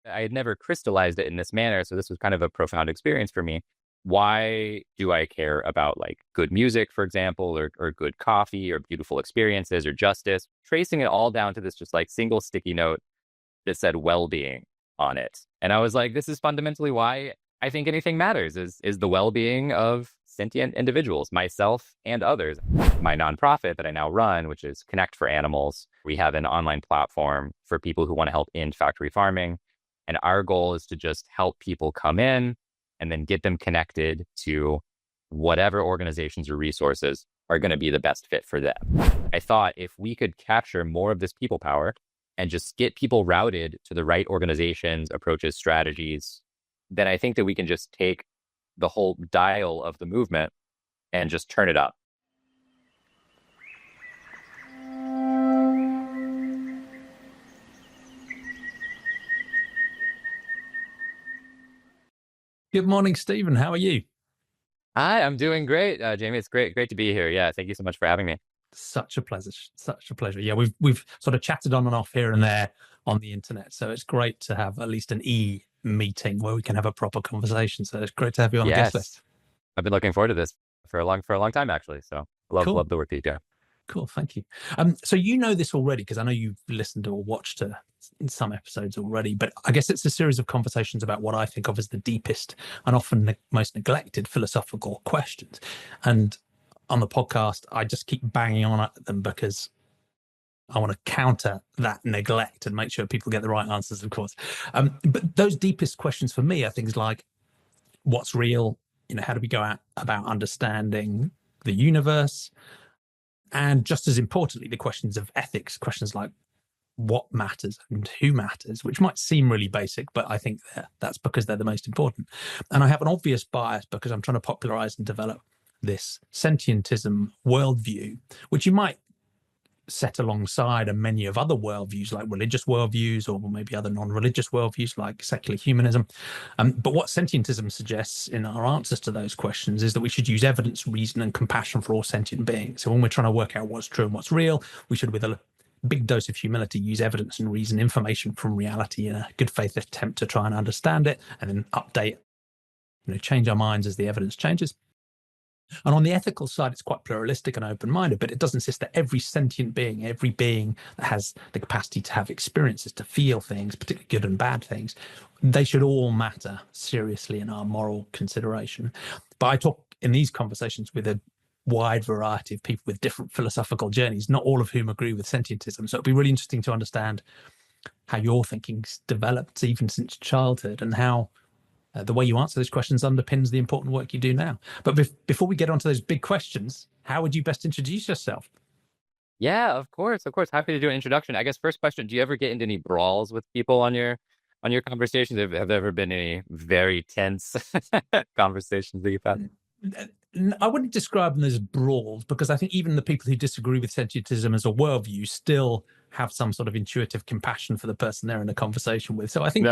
I had never crystallized it in this manner. So this was kind of a profound experience for me. Why do I care about like good music, for example, or good coffee or beautiful experiences or justice? Tracing it all down to this just like single sticky note that said well-being on it. And I was like, this is fundamentally why I think anything matters is the well-being of sentient individuals, myself and others. My nonprofit that I now run, which is Connect for Animals, we have an online platform for people who want to help end factory farming. And our goal is to just help people come in and then get them connected to whatever organizations or resources are going to be the best fit for them. I thought if we could capture more of this people power and just get people routed to the right organizations, approaches, strategies, then I think that we can just take the whole dial of the movement and just turn it up. Good morning, Stephen. How are you? Hi, I'm doing great, Jamie. It's great to be here. Yeah, thank you so much for having me. Such a pleasure. Such a pleasure. Yeah, we've sort of chatted on and off here and there on the internet, so it's great to have at least an meeting where we can have a proper conversation. So it's great to have you on the guest Yes, list. I've been looking forward to this for a long time actually. So Cool. love the work that you do. Cool. Thank you. So you know this already because I know you've listened or watched some episodes already, but I guess it's a series of conversations about what I think of as the deepest and often most neglected philosophical questions. And on the podcast, I just keep banging on at them because I want to counter that neglect and make sure people get the right answers, of course. But those deepest questions for me are things like what's real? How do we go about understanding the universe? And just as importantly, the questions of ethics, questions like what matters and who matters, which might seem really basic, but I think that's because they're the most important. And I have an obvious bias because I'm trying to popularize and develop this sentientism worldview, which you might set alongside a menu of other worldviews like religious worldviews or maybe other non-religious worldviews like secular humanism. But what sentientism suggests in our answers to those questions is that we should use evidence, reason, and compassion for all sentient beings. So when we're trying to work out what's true and what's real, we should, with a big dose of humility, use evidence and reason, information from reality in a good faith attempt to try and understand it and then update, change our minds as the evidence changes. And on the ethical side, it's quite pluralistic and open-minded, but it does insist that every sentient being, every being that has the capacity to have experiences, to feel things, particularly good and bad things, they should all matter seriously in our moral consideration. But I talk in these conversations with a wide variety of people with different philosophical journeys, not all of whom agree with sentientism. So it'd be really interesting to understand how your thinking's developed even since childhood and how the way you answer those questions underpins the important work you do now. But before we get onto those big questions, how would you best introduce yourself? Yeah, of course. Happy to do an introduction. I guess first question, do you ever get into any brawls with people on your conversations? Have there ever been any very tense conversations that you've had? I wouldn't describe them as brawls because I think even the people who disagree with sentientism as a worldview still have some sort of intuitive compassion for the person they're in a conversation with. So I think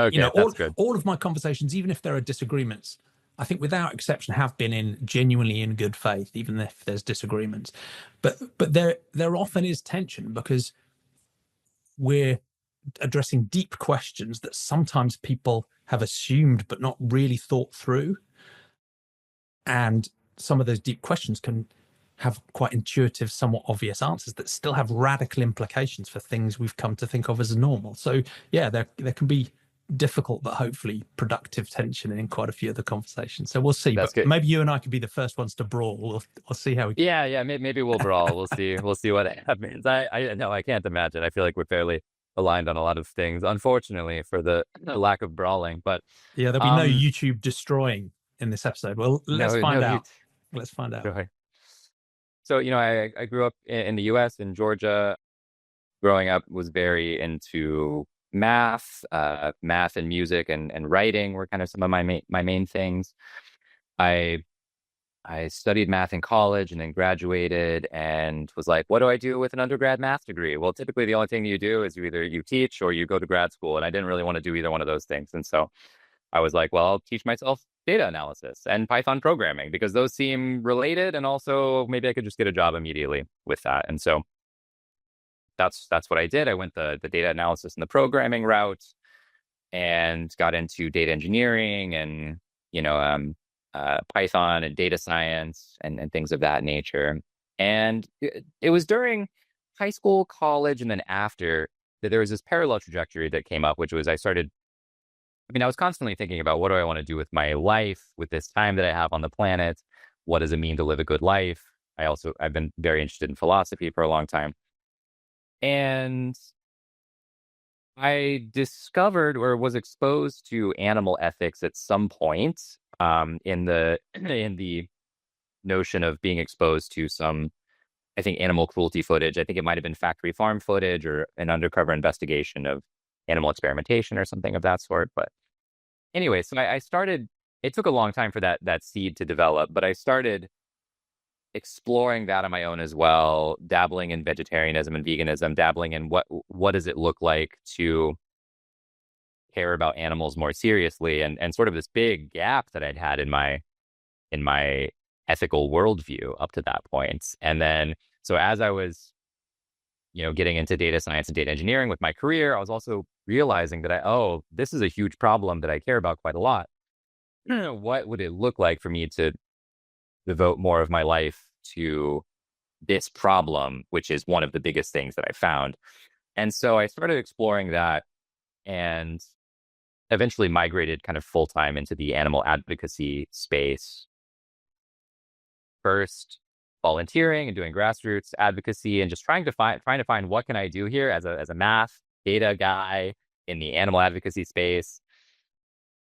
all of my conversations, even if there are disagreements, I think without exception have been genuinely in good faith, even if there's disagreements. But there often is tension because we're addressing deep questions that sometimes people have assumed but not really thought through. And some of those deep questions can have quite intuitive, somewhat obvious answers that still have radical implications for things we've come to think of as normal. So yeah, there can be difficult but hopefully productive tension in quite a few of the conversations. So we'll see. That's but good. Maybe you and I could be the first ones to brawl. We'll see how we. Yeah. Maybe we'll brawl. We'll see. We'll see what happens. I know I can't imagine. I feel like we're fairly aligned on a lot of things. Unfortunately, for the lack of brawling, but yeah, there'll be no YouTube destroying in this episode. Well, let's find out. Let's find out. Right. So, I grew up in the US, in Georgia. Growing up, was very into math and music and writing were kind of some of my main things. I studied math in college and then graduated and was like, what do I do with an undergrad math degree? Well, typically the only thing you do is you teach or you go to grad school. And I didn't really want to do either one of those things. And so I was like, well, I'll teach myself data analysis and Python programming because those seem related. And also maybe I could just get a job immediately with that. And so that's what I did. I went the data analysis and the programming route. and got into data engineering and, you know, Python and data science and things of that nature. And it was during high school, college, and then after that there was this parallel trajectory that came up, which was I was constantly thinking about what do I want to do with my life, with this time that I have on the planet? What does it mean to live a good life? I've been very interested in philosophy for a long time. And I discovered or was exposed to animal ethics at some point, in the in the notion of being exposed to some, I think, animal cruelty footage. I think it might have been factory farm footage or an undercover investigation of animal experimentation or something of that sort. But anyway, so I started. It took a long time for that seed to develop, but I started exploring that on my own as well, dabbling in vegetarianism and veganism, dabbling in what does it look like to care about animals more seriously, and sort of this big gap that I'd had in my ethical worldview up to that point. And then so as I was, getting into data science and data engineering with my career, I was also realizing that this is a huge problem that I care about quite a lot. What would it look like for me to devote more of my life to this problem, which is one of the biggest things that I found? And so I started exploring that and eventually migrated kind of full time into the animal advocacy space. First, volunteering and doing grassroots advocacy and just trying to find what can I do here as a math data guy in the animal advocacy space.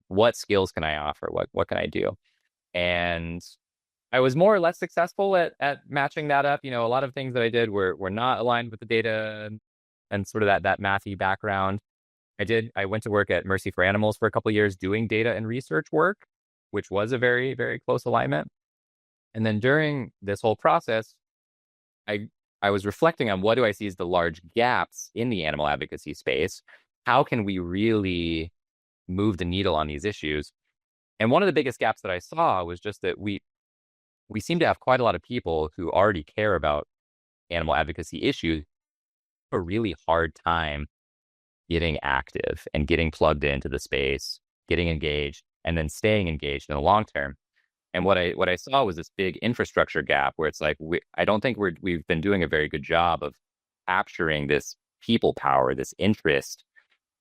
What skills can I offer? What can I do? And I was more or less successful at matching that up. A lot of things that I did were not aligned with the data and sort of that mathy background. I went to work at Mercy for Animals for a couple of years doing data and research work, which was a very, very close alignment. And then during this whole process, I was reflecting on what do I see as the large gaps in the animal advocacy space? How can we really move the needle on these issues? And one of the biggest gaps that I saw was just that we seem to have quite a lot of people who already care about animal advocacy issues, a really hard time getting active and getting plugged into the space, getting engaged, and then staying engaged in the long term. And what I saw was this big infrastructure gap where it's like I don't think we've been doing a very good job of capturing this people power, this interest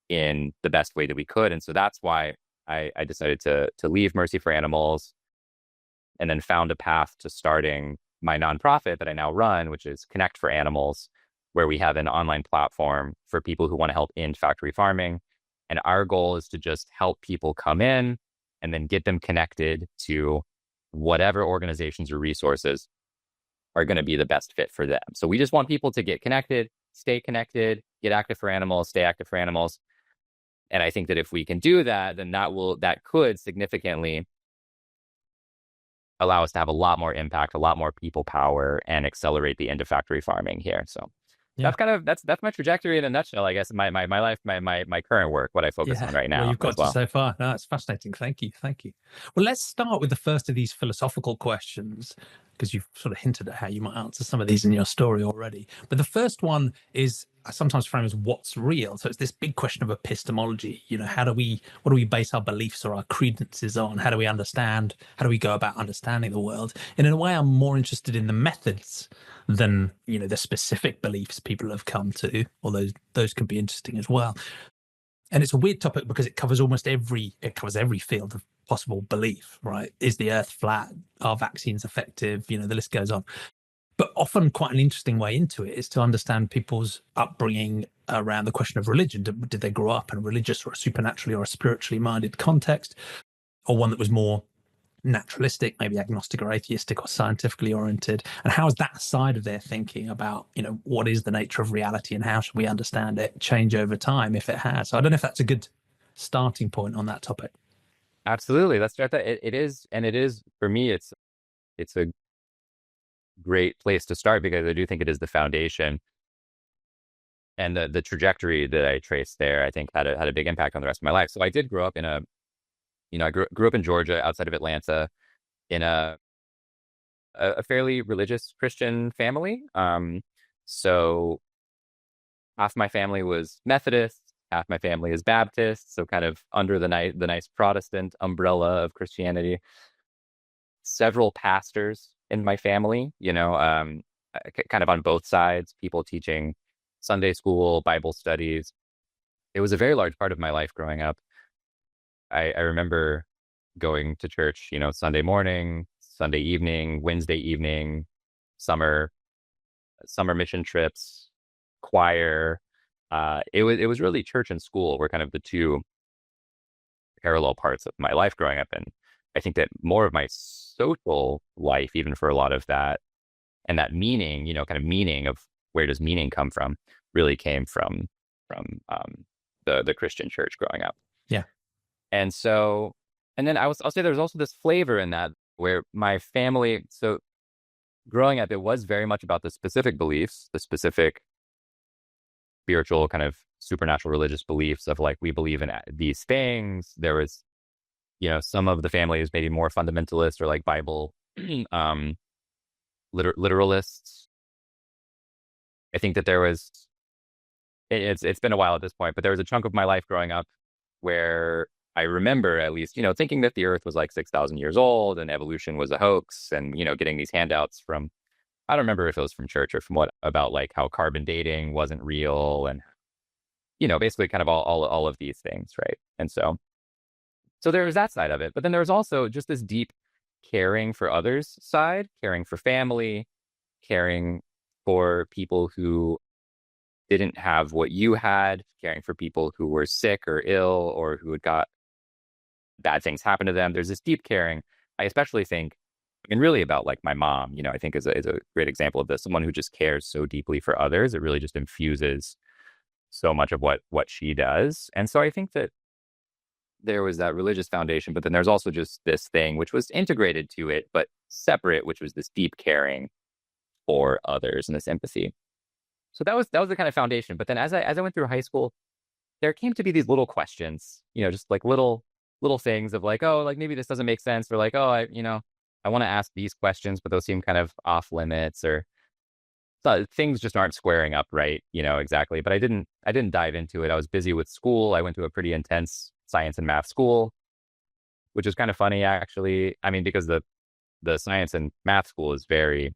in the best way that we could. And so that's why I decided to leave Mercy for Animals and then found a path to starting my nonprofit that I now run, which is Connect for Animals, where we have an online platform for people who want to help end factory farming. And our goal is to just help people come in and then get them connected to whatever organizations or resources are going to be the best fit for them. So we just want people to get connected, get active for animals, stay active for animals. And I think that if we can do that, then that could significantly allow us to have a lot more impact, a lot more people power, and accelerate the end of factory farming here. So Yeah. that's my trajectory in a nutshell, I guess. My life, my current work, what I focus on right Well, now you've got as well. to so far. No, it's fascinating. Thank you. Thank you. Well, let's start with the first of these philosophical questions, because you've sort of hinted at how you might answer some of these in your story already. But the first one is I sometimes frame as what's real. So it's this big question of epistemology. What do we base our beliefs or our credences on? How do we understand? How do we go about understanding the world? And in a way, I'm more interested in the methods than, the specific beliefs people have come to, although those can be interesting as well. And it's a weird topic because it covers every field of possible belief, right? Is the earth flat? Are vaccines effective? The list goes on. But often quite an interesting way into it is to understand people's upbringing around the question of religion. Did they grow up in a religious or a supernaturally or a spiritually minded context, or one that was more naturalistic, maybe agnostic or atheistic or scientifically oriented? And how is that side of their thinking about, what is the nature of reality and how should we understand it change over time if it has? So I don't know if that's a good starting point on that topic. Absolutely. Let's start that. It is, and it is for me, it's a great place to start because I do think it is the foundation. And the trajectory that I traced there, I think had a big impact on the rest of my life. So I did grow up I grew up in Georgia, outside of Atlanta, in a fairly religious Christian family. So half my family was Methodist, Half my family is Baptist, so kind of under the nice Protestant umbrella of Christianity. Several pastors in my family, kind of on both sides, people teaching Sunday school, Bible studies. It was a very large part of my life growing up. I remember going to church, Sunday morning, Sunday evening, Wednesday evening, summer mission trips, choir. It was really church and school were kind of the two parallel parts of my life growing up. And I think that more of my social life, even for a lot of that, and that meaning, kind of meaning of where does meaning come from, really came from the Christian church growing up. Yeah. And so, and then I'll say there was also this flavor in that where my family, so growing up, it was very much about the specific beliefs, the specific spiritual kind of supernatural religious beliefs of like, we believe in these things. There was, some of the families maybe more fundamentalist or like Bible literalists. I think that there was, it's been a while at this point, but there was a chunk of my life growing up where I remember at least, thinking that the earth was like 6,000 years old and evolution was a hoax and, getting these handouts from, I don't remember if it was from church or from what, about like how carbon dating wasn't real and, basically kind of all of these things. Right. And so there was that side of it, but then there was also just this deep caring for others side, caring for family, caring for people who didn't have what you had, caring for people who were sick or ill or who had got bad things happen to them. There's this deep caring. I especially think, and really about like my mom, I think is a great example of this. Someone who just cares so deeply for others. It really just infuses so much of what she does. And so I think that there was that religious foundation, but then there's also just this thing which was integrated to it, but separate, which was this deep caring for others and this empathy. So that was the kind of foundation. But then as I went through high school, there came to be these little questions, just like little things of like, oh, like maybe this doesn't make sense, or like, oh, I want to ask these questions, but those seem kind of off limits, or things just aren't squaring up right, exactly. But I didn't dive into it. I was busy with school. I went to a pretty intense science and math school, which is kind of funny, actually. I mean, because the science and math school is very,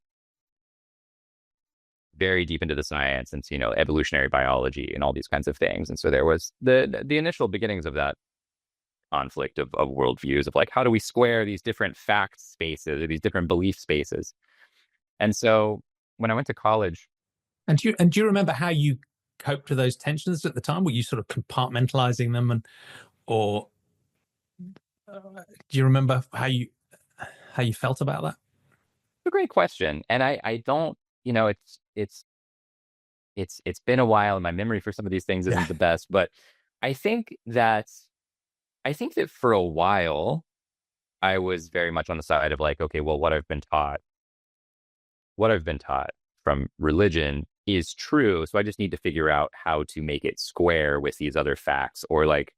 very deep into the science and, evolutionary biology and all these kinds of things. And so there was the initial beginnings of that conflict of worldviews of like, how do we square these different fact spaces or these different belief spaces? And so when I went to college. And do you remember how you coped with those tensions at the time? Were you sort of compartmentalizing them, or do you remember how you felt about that? It's a great question, and I don't, it's been a while, and my memory for some of these things isn't the best, but I think that for a while I was very much on the side of like, okay, well, what I've been taught from religion is true. So I just need to figure out how to make it square with these other facts, or like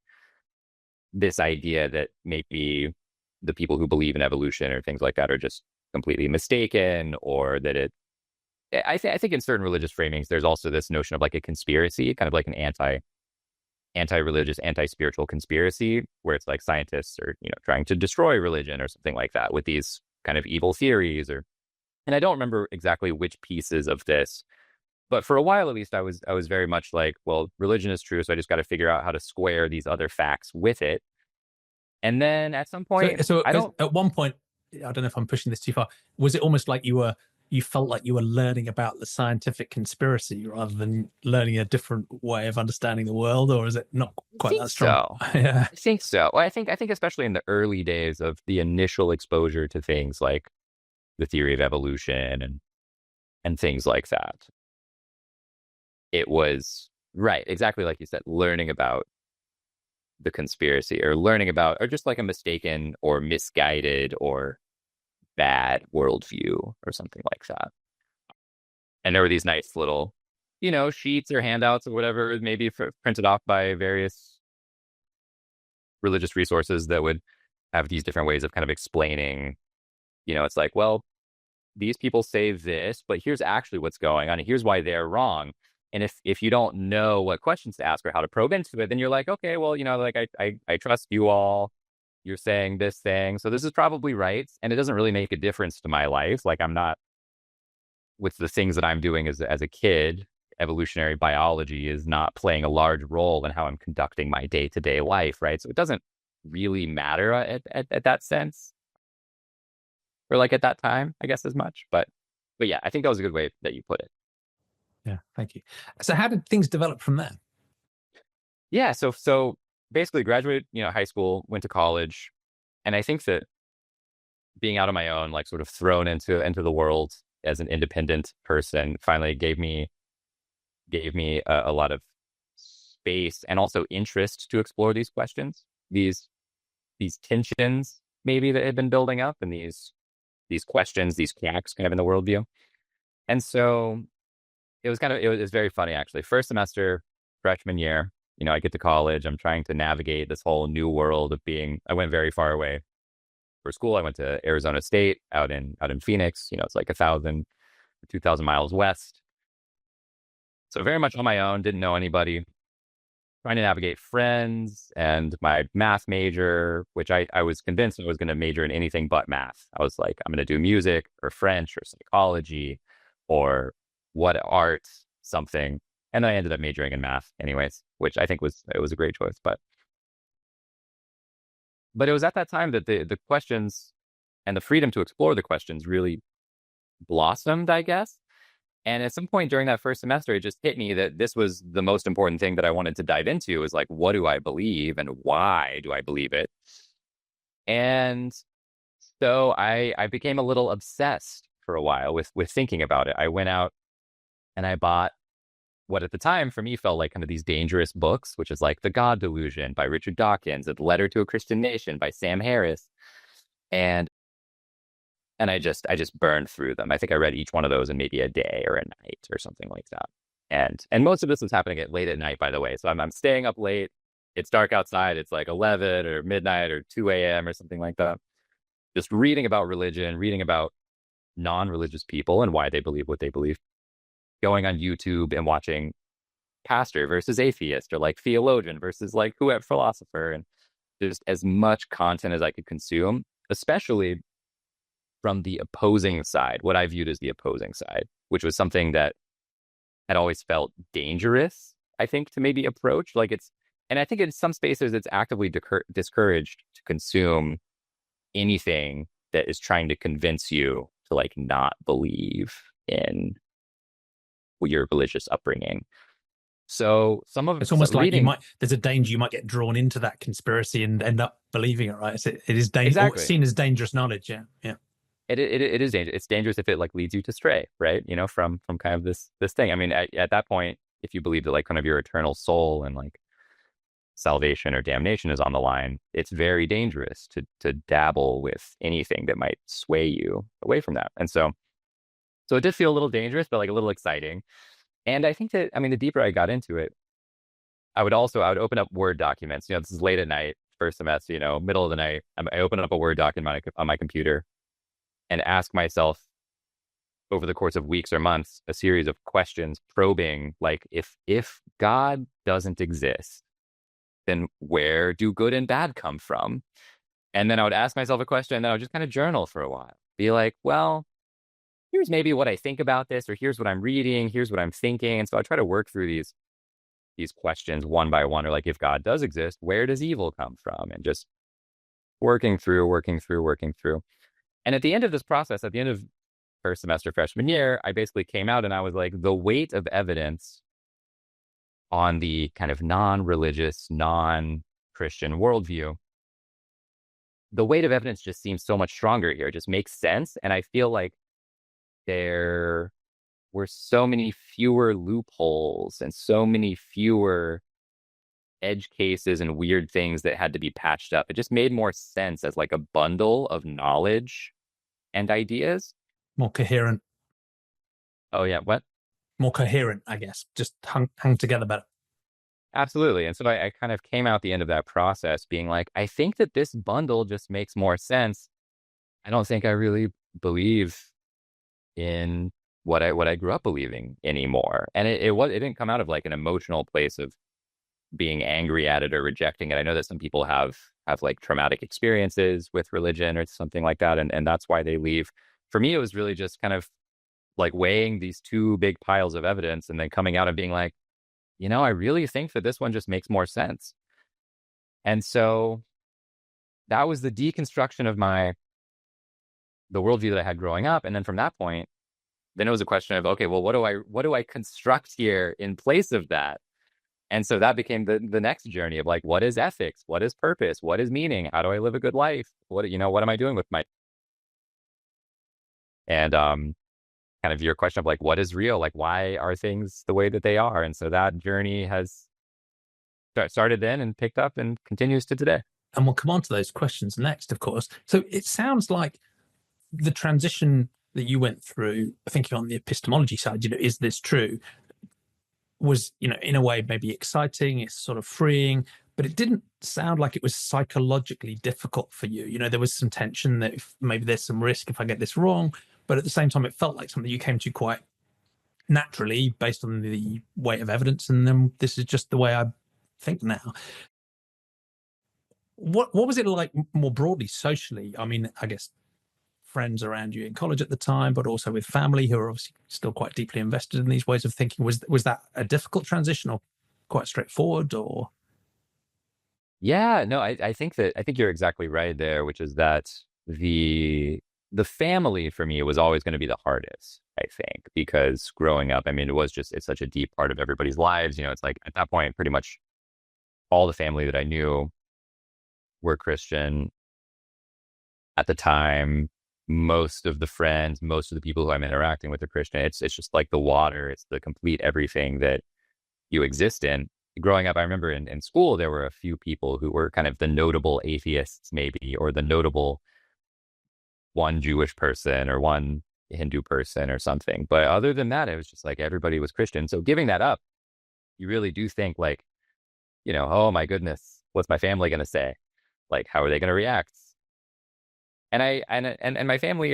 this idea that maybe the people who believe in evolution or things like that are just completely mistaken, or that I think in certain religious framings, there's also this notion of like a conspiracy, kind of like an anti-religious, anti-spiritual conspiracy, where it's like scientists are, trying to destroy religion or something like that with these kind of evil theories, and I don't remember exactly which pieces of this, but for a while at least, I was very much like, well, religion is true, so I just got to figure out how to square these other facts with it. And then at some point, at one point, I don't know if I'm pushing this too far, was it almost like you felt like you were learning about the scientific conspiracy rather than learning a different way of understanding the world, or is it not quite that strong? So. Yeah, I think so. Well, I think especially in the early days of the initial exposure to things like the theory of evolution and things like that, it was right, exactly like you said, learning about the conspiracy, or learning about, or just like a mistaken or misguided or bad worldview or something like that. And there were these nice little, sheets or handouts or whatever, maybe printed off by various religious resources that would have these different ways of kind of explaining, it's like, well, these people say this, but here's actually what's going on, and here's why they're wrong. And if you don't know what questions to ask or how to probe into it, then you're like, okay, well, like I trust you all. You're saying this thing, so this is probably right, and it doesn't really make a difference to my life. Like I'm not with the things that I'm doing as a kid. Evolutionary biology is not playing a large role in how I'm conducting my day to day life, right? So it doesn't really matter at that sense, or like at that time, I guess as much. But yeah, I think that was a good way that you put it. Yeah, thank you. So how did things develop from there? Yeah, so basically graduated, high school, went to college, and I think that being out on my own, like sort of thrown into the world as an independent person, finally gave me a lot of space and also interest to explore these questions, these tensions maybe that had been building up, and these questions, these cracks kind of in the worldview. And so it was very funny actually. First semester, freshman year, I get to college. I'm trying to navigate this whole new world of being. I went very far away for school. I went to Arizona State out in Phoenix. It's like 2,000 miles west. So very much on my own. Didn't know anybody. Trying to navigate friends and my math major, which I was convinced I was going to major in anything but math. I was like, I'm going to do music or French or psychology or what art, something. And then I ended up majoring in math anyways, which I think was a great choice. But it was at that time that the questions and the freedom to explore the questions really blossomed, I guess. And at some point during that first semester, it just hit me that this was the most important thing that I wanted to dive into, is like, what do I believe and why do I believe it? And so I became a little obsessed for a while with thinking about it. I went out and I bought what at the time for me felt like kind of these dangerous books, which is like The God Delusion by Richard Dawkins, and Letter to a Christian Nation by Sam Harris. And I just burned through them. I think I read each one of those in maybe a day or a night or something like that. And most of this was happening at late at night, by the way. So I'm staying up late. It's dark outside. It's like 11 or midnight or 2 a.m. or something like that. Just reading about religion, reading about non-religious people and why they believe what they believe. Going on YouTube and watching pastor versus atheist, or like theologian versus like whoever philosopher, and just as much content as I could consume, especially from the opposing side, what I viewed as the opposing side, which was something that had always felt dangerous, I think, to maybe approach. And I think in some spaces it's actively discouraged to consume anything that is trying to convince you to like not believe in your religious upbringing. So it's almost like reading, there's a danger you might get drawn into that conspiracy and end up believing it, right? It is exactly seen as dangerous knowledge. Yeah. It is dangerous. It's dangerous if it like leads you to stray, right? From kind of this thing. I mean, at that point, if you believe that like kind of your eternal soul and like salvation or damnation is on the line, it's very dangerous to dabble with anything that might sway you away from that. And so it did feel a little dangerous, but like a little exciting. And I think that, I mean, the deeper I got into it, I would open up Word documents. This is late at night, first semester, middle of the night. I open up a Word document on my computer and ask myself over the course of weeks or months a series of questions, probing like, if God doesn't exist, then where do good and bad come from? And then I would ask myself a question, and then I would just kind of journal for a while. Be like, well, here's maybe what I think about this, or here's what I'm reading, here's what I'm thinking. And so I try to work through these questions one by one, or like, if God does exist, where does evil come from? And just working through. And at the end of this process, at the end of first semester freshman year, I basically came out and I was like, the weight of evidence on the kind of non-religious, non-Christian worldview, the weight of evidence just seems so much stronger here. It just makes sense. And I feel like there were so many fewer loopholes and so many fewer edge cases and weird things that had to be patched up. It just made more sense as like a bundle of knowledge and ideas. More coherent. Oh yeah, what? More coherent, I guess. Just hung together better. Absolutely. And so I kind of came out the end of that process being like, I think that this bundle just makes more sense. I don't think I really believe in what I grew up believing anymore. And it didn't come out of like an emotional place of being angry at it or rejecting it. I know that some people have like traumatic experiences with religion or something like that, and that's why they leave. For me, it was really just kind of like weighing these two big piles of evidence and then coming out and being like, I really think that this one just makes more sense. And so that was the deconstruction of the worldview that I had growing up. And then from that point, then it was a question of, okay, well, what do I construct here in place of that? And so that became the next journey of like, what is ethics? What is purpose? What is meaning? How do I live a good life? What am I doing with my, and kind of your question of like, what is real? Like, why are things the way that they are? And so that journey has started then and picked up and continues to today. And we'll come on to those questions next, of course. So it sounds like the transition that you went through, thinking on the epistemology side, is this true? Was, in a way maybe exciting, it's sort of freeing, but it didn't sound like it was psychologically difficult for you. There was some tension that maybe there's some risk if I get this wrong, but at the same time, it felt like something you came to quite naturally based on the weight of evidence. And then this is just the way I think now. What was it like more broadly socially? I mean, I guess friends around you in college at the time, but also with family who are obviously still quite deeply invested in these ways of thinking. Was that a difficult transition or quite straightforward? Or Yeah, no, I think you're exactly right there, which is that the family for me was always going to be the hardest, I think, because growing up, I mean, it's such a deep part of everybody's lives. It's like at that point, pretty much all the family that I knew were Christian at the time. Most of the friends, most of the people who I'm interacting with are Christian. It's just like the water. It's the complete everything that you exist in. Growing up, I remember in school, there were a few people who were kind of the notable atheists, maybe, or the notable one Jewish person or one Hindu person or something. But other than that, it was just like everybody was Christian. So giving that up, you really do think like, oh my goodness, what's my family going to say? Like, how are they going to react? And my family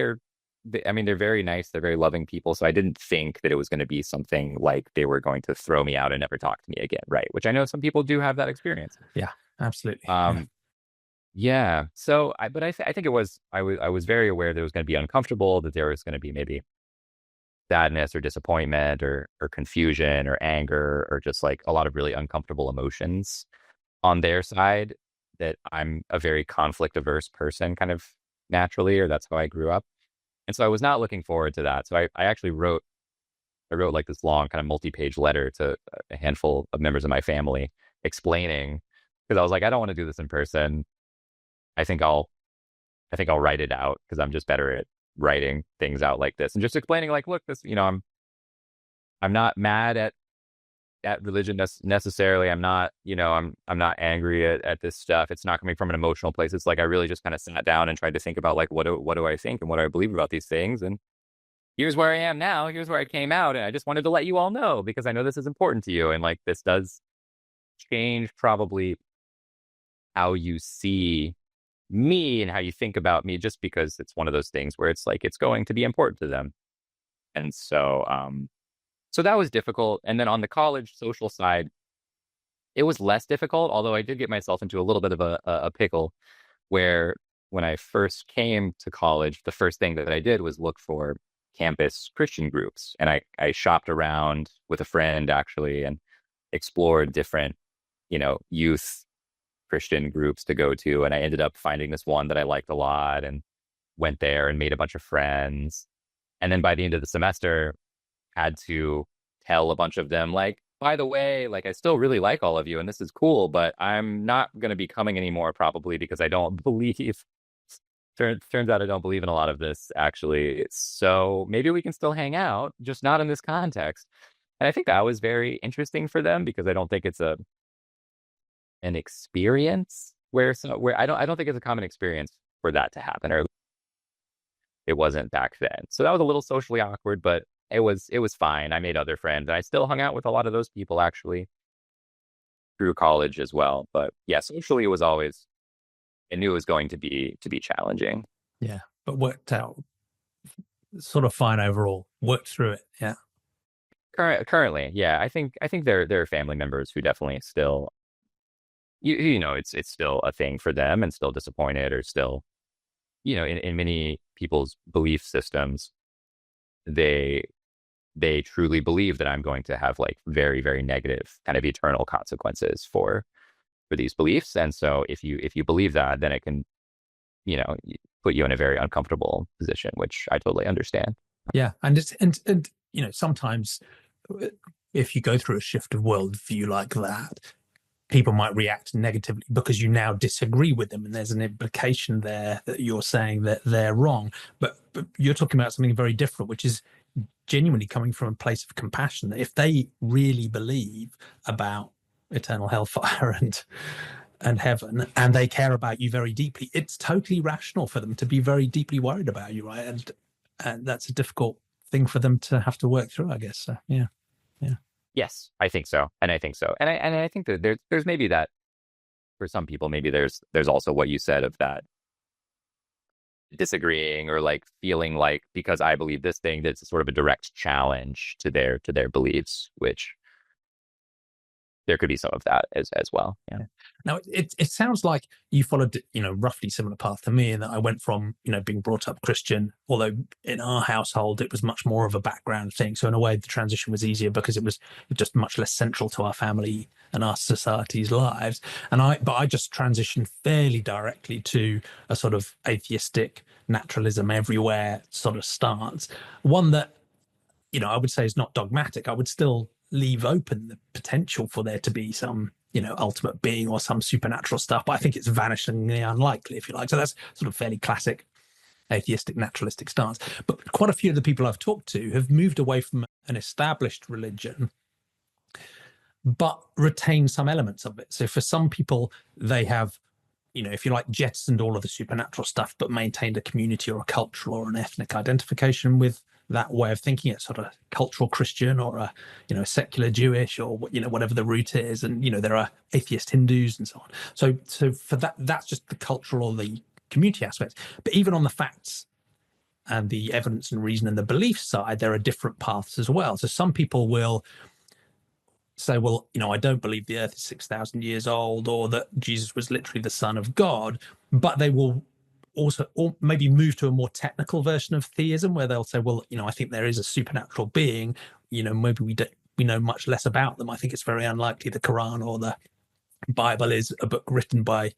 they're very nice. They're very loving people. So I didn't think that it was going to be something like they were going to throw me out and never talk to me again. Right. Which I know some people do have that experience. Yeah, absolutely. Yeah. So I think I was very aware that it was going to be uncomfortable, that there was going to be maybe sadness or disappointment or confusion or anger or just like a lot of really uncomfortable emotions on their side, that I'm a very conflict averse person kind of naturally, or that's how I grew up. And so I was not looking forward to that. So I actually wrote like this long kind of multi-page letter to a handful of members of my family explaining, because I was like, I don't want to do this in person. I think I'll write it out because I'm just better at writing things out like this and just explaining like, look, this, I'm not mad at religion necessarily. I'm not, I'm not angry at this stuff. It's not coming from an emotional place. It's like I really just kind of sat down and tried to think about like what do I think and what do I believe about these things, and here's where I am now. Here's where I came out, and I just wanted to let you all know because I know this is important to you, and like this does change probably how you see me and how you think about me, just because it's one of those things where it's like it's going to be important to them. And so so that was difficult. And then on the college social side, it was less difficult, although I did get myself into a little bit of a pickle where when I first came to college, the first thing that I did was look for campus Christian groups. And I shopped around with a friend actually and explored different, youth Christian groups to go to. And I ended up finding this one that I liked a lot and went there and made a bunch of friends. And then by the end of the semester, had to tell a bunch of them, like, by the way, like, I still really like all of you and this is cool, but I'm not going to be coming anymore probably because I don't believe, turns out I don't believe in a lot of this actually. So maybe we can still hang out, just not in this context. And I think that was very interesting for them because I don't think it's an experience where I don't think it's a common experience for that to happen, or it wasn't back then. So that was a little socially awkward, but it was fine. I made other friends, and I still hung out with a lot of those people actually through college as well. But yeah, socially I knew it was going to be challenging. Yeah, but worked out sort of fine overall. worked through it. Yeah. Currently, yeah, I think there are family members who definitely still, it's still a thing for them and still disappointed or still, in many people's belief systems, they they truly believe that I'm going to have like very, very negative kind of eternal consequences for these beliefs. And so if you believe that, then it can, put you in a very uncomfortable position, which I totally understand. Yeah. And it's, and, sometimes if you go through a shift of worldview like that, people might react negatively because you now disagree with them, and there's an implication there that you're saying that they're wrong. But you're talking about something very different, which is genuinely coming from a place of compassion. That if they really believe about eternal hellfire and heaven, and they care about you very deeply, it's totally rational for them to be very deeply worried about you, right? And that's a difficult thing for them to have to work through, I guess. So, yeah. Yes, I think so. And I think so. And I think that there's maybe that for some people, maybe there's also what you said of that disagreeing or like feeling like because I believe this thing, that's sort of a direct challenge to their beliefs, which there could be some of that as well. Yeah. Now, it sounds like you followed, roughly similar path to me, in that I went from, being brought up Christian, although in our household it was much more of a background thing. So in a way, the transition was easier because it was just much less central to our family and our society's lives. But I just transitioned fairly directly to a sort of atheistic naturalism everywhere sort of stance. One that, I would say is not dogmatic. I would still leave open the potential for there to be some, ultimate being or some supernatural stuff, but I think it's vanishingly unlikely, if you like. So that's sort of fairly classic atheistic naturalistic stance. But quite a few of the people I've talked to have moved away from an established religion, but retain some elements of it. So for some people, they have, if you like, jettisoned all of the supernatural stuff, but maintained a community or a cultural or an ethnic identification with that way of thinking. It's sort of cultural Christian or a, secular Jewish or, whatever the root is. And, there are atheist Hindus and so on. So for that, that's just the cultural or the community aspect. But even on the facts and the evidence and reason and the belief side, there are different paths as well. So some people will say, well, I don't believe the earth is 6,000 years old or that Jesus was literally the son of God, but they will also, or maybe move to a more technical version of theism where they'll say, well, I think there is a supernatural being, maybe we know much less about them. I think it's very unlikely the Quran or the Bible is a book written by,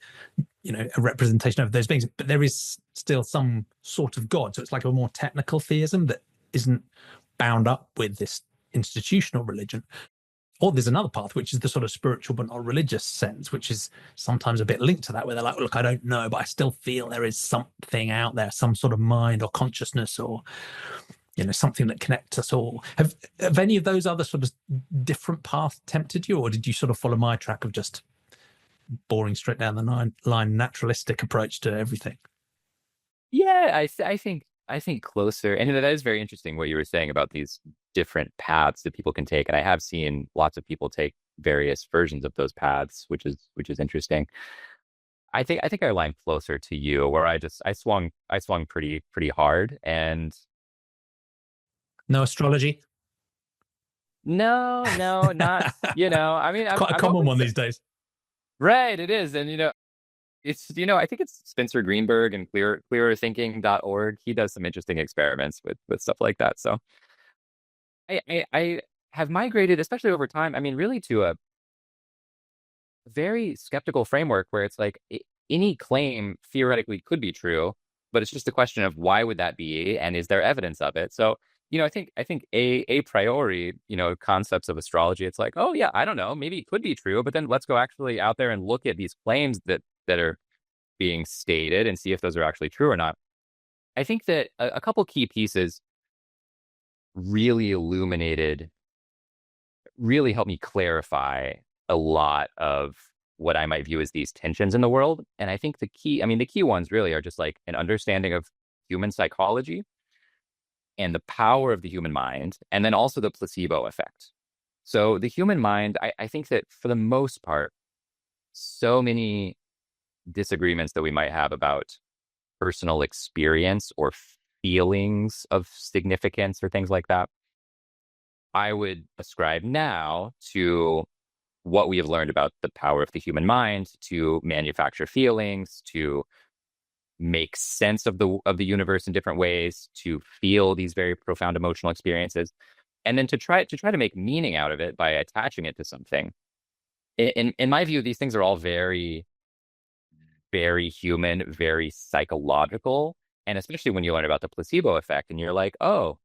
a representation of those beings, but there is still some sort of God. So it's like a more technical theism that isn't bound up with this institutional religion. Or there's another path, which is the sort of spiritual but not religious sense, which is sometimes a bit linked to that, where they're like, look, I don't know, but I still feel there is something out there, some sort of mind or consciousness or, something that connects us all. Have any of those other sort of different paths tempted you, or did you sort of follow my track of just boring straight down the line naturalistic approach to everything? Yeah, I think closer, and that is very interesting what you were saying about these different paths that people can take. And I have seen lots of people take various versions of those paths, which is interesting. I think I aligned closer to you, where I swung pretty hard, and No astrology? no, not, I mean, Quite a I'm common open one to, these days. right, it is. And it's, I think it's Spencer Greenberg and clearerthinking.org. He does some interesting experiments with stuff like that. So I have migrated, especially over time, I mean, really to a very skeptical framework where it's like any claim theoretically could be true, but it's just a question of why would that be, and is there evidence of it? So, I think a priori, concepts of astrology, it's like, oh yeah, I don't know, maybe it could be true, but then let's go actually out there and look at these claims that are being stated and see if those are actually true or not. I think that a couple key pieces really really helped me clarify a lot of what I might view as these tensions in the world. And I think the key ones really are just like an understanding of human psychology and the power of the human mind, and then also the placebo effect. So the human mind, I think that for the most part, so many disagreements that we might have about personal experience or feelings of significance or things like that, I would ascribe now to what we have learned about the power of the human mind to manufacture feelings, to make sense of the universe in different ways, to feel these very profound emotional experiences, and then to try to make meaning out of it by attaching it to something. In my view, these things are all very, very human, very psychological, and especially when you learn about the placebo effect, and you're like, oh,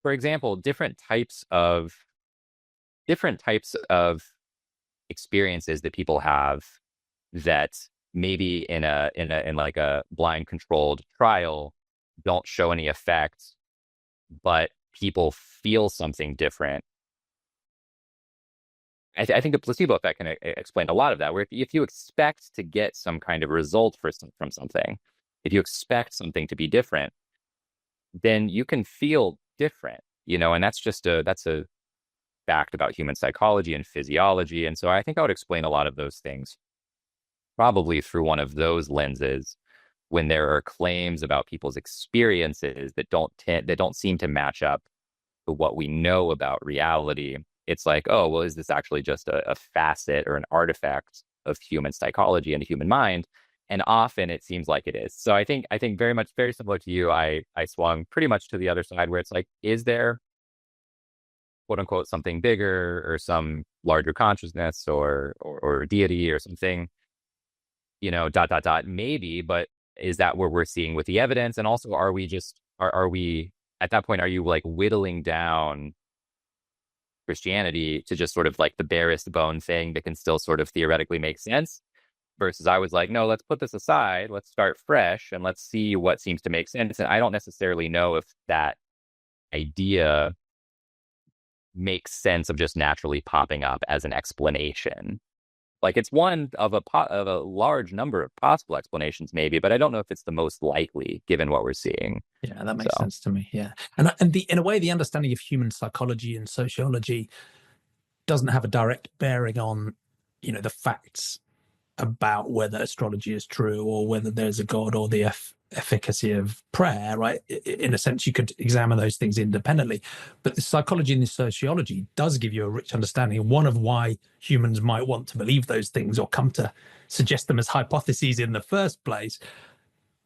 for example, different types of experiences that people have that maybe in like a blind controlled trial don't show any effect, but people feel something different. I think the placebo effect can explain a lot of that, where if you expect to get some kind of result from something, if you expect something to be different, then you can feel different, and that's a fact about human psychology and physiology. And so I think I would explain a lot of those things probably through one of those lenses when there are claims about people's experiences that don't seem to match up to what we know about reality. It's like, oh, well, is this actually just a facet or an artifact of human psychology and the human mind? And often it seems like it is. So I think very similar to you, I swung pretty much to the other side where it's like, is there quote unquote something bigger or some larger consciousness or deity or something, dot dot dot, maybe, but is that what we're seeing with the evidence? And also, are we at that point, are you like whittling down Christianity to just sort of like the barest bone thing that can still sort of theoretically make sense? Versus I was like, no, let's put this aside, let's start fresh and let's see what seems to make sense. And I don't necessarily know if that idea makes sense of just naturally popping up as an explanation. Like it's one of a large number of possible explanations, maybe, but I don't know if it's the most likely given what we're seeing. Yeah, that makes sense to me. Yeah, and in a way, the understanding of human psychology and sociology doesn't have a direct bearing on, the facts about whether astrology is true or whether there's a god or the efficacy of prayer, right? In a sense, you could examine those things independently. But the psychology and the sociology does give you a rich understanding, one of why humans might want to believe those things or come to suggest them as hypotheses in the first place.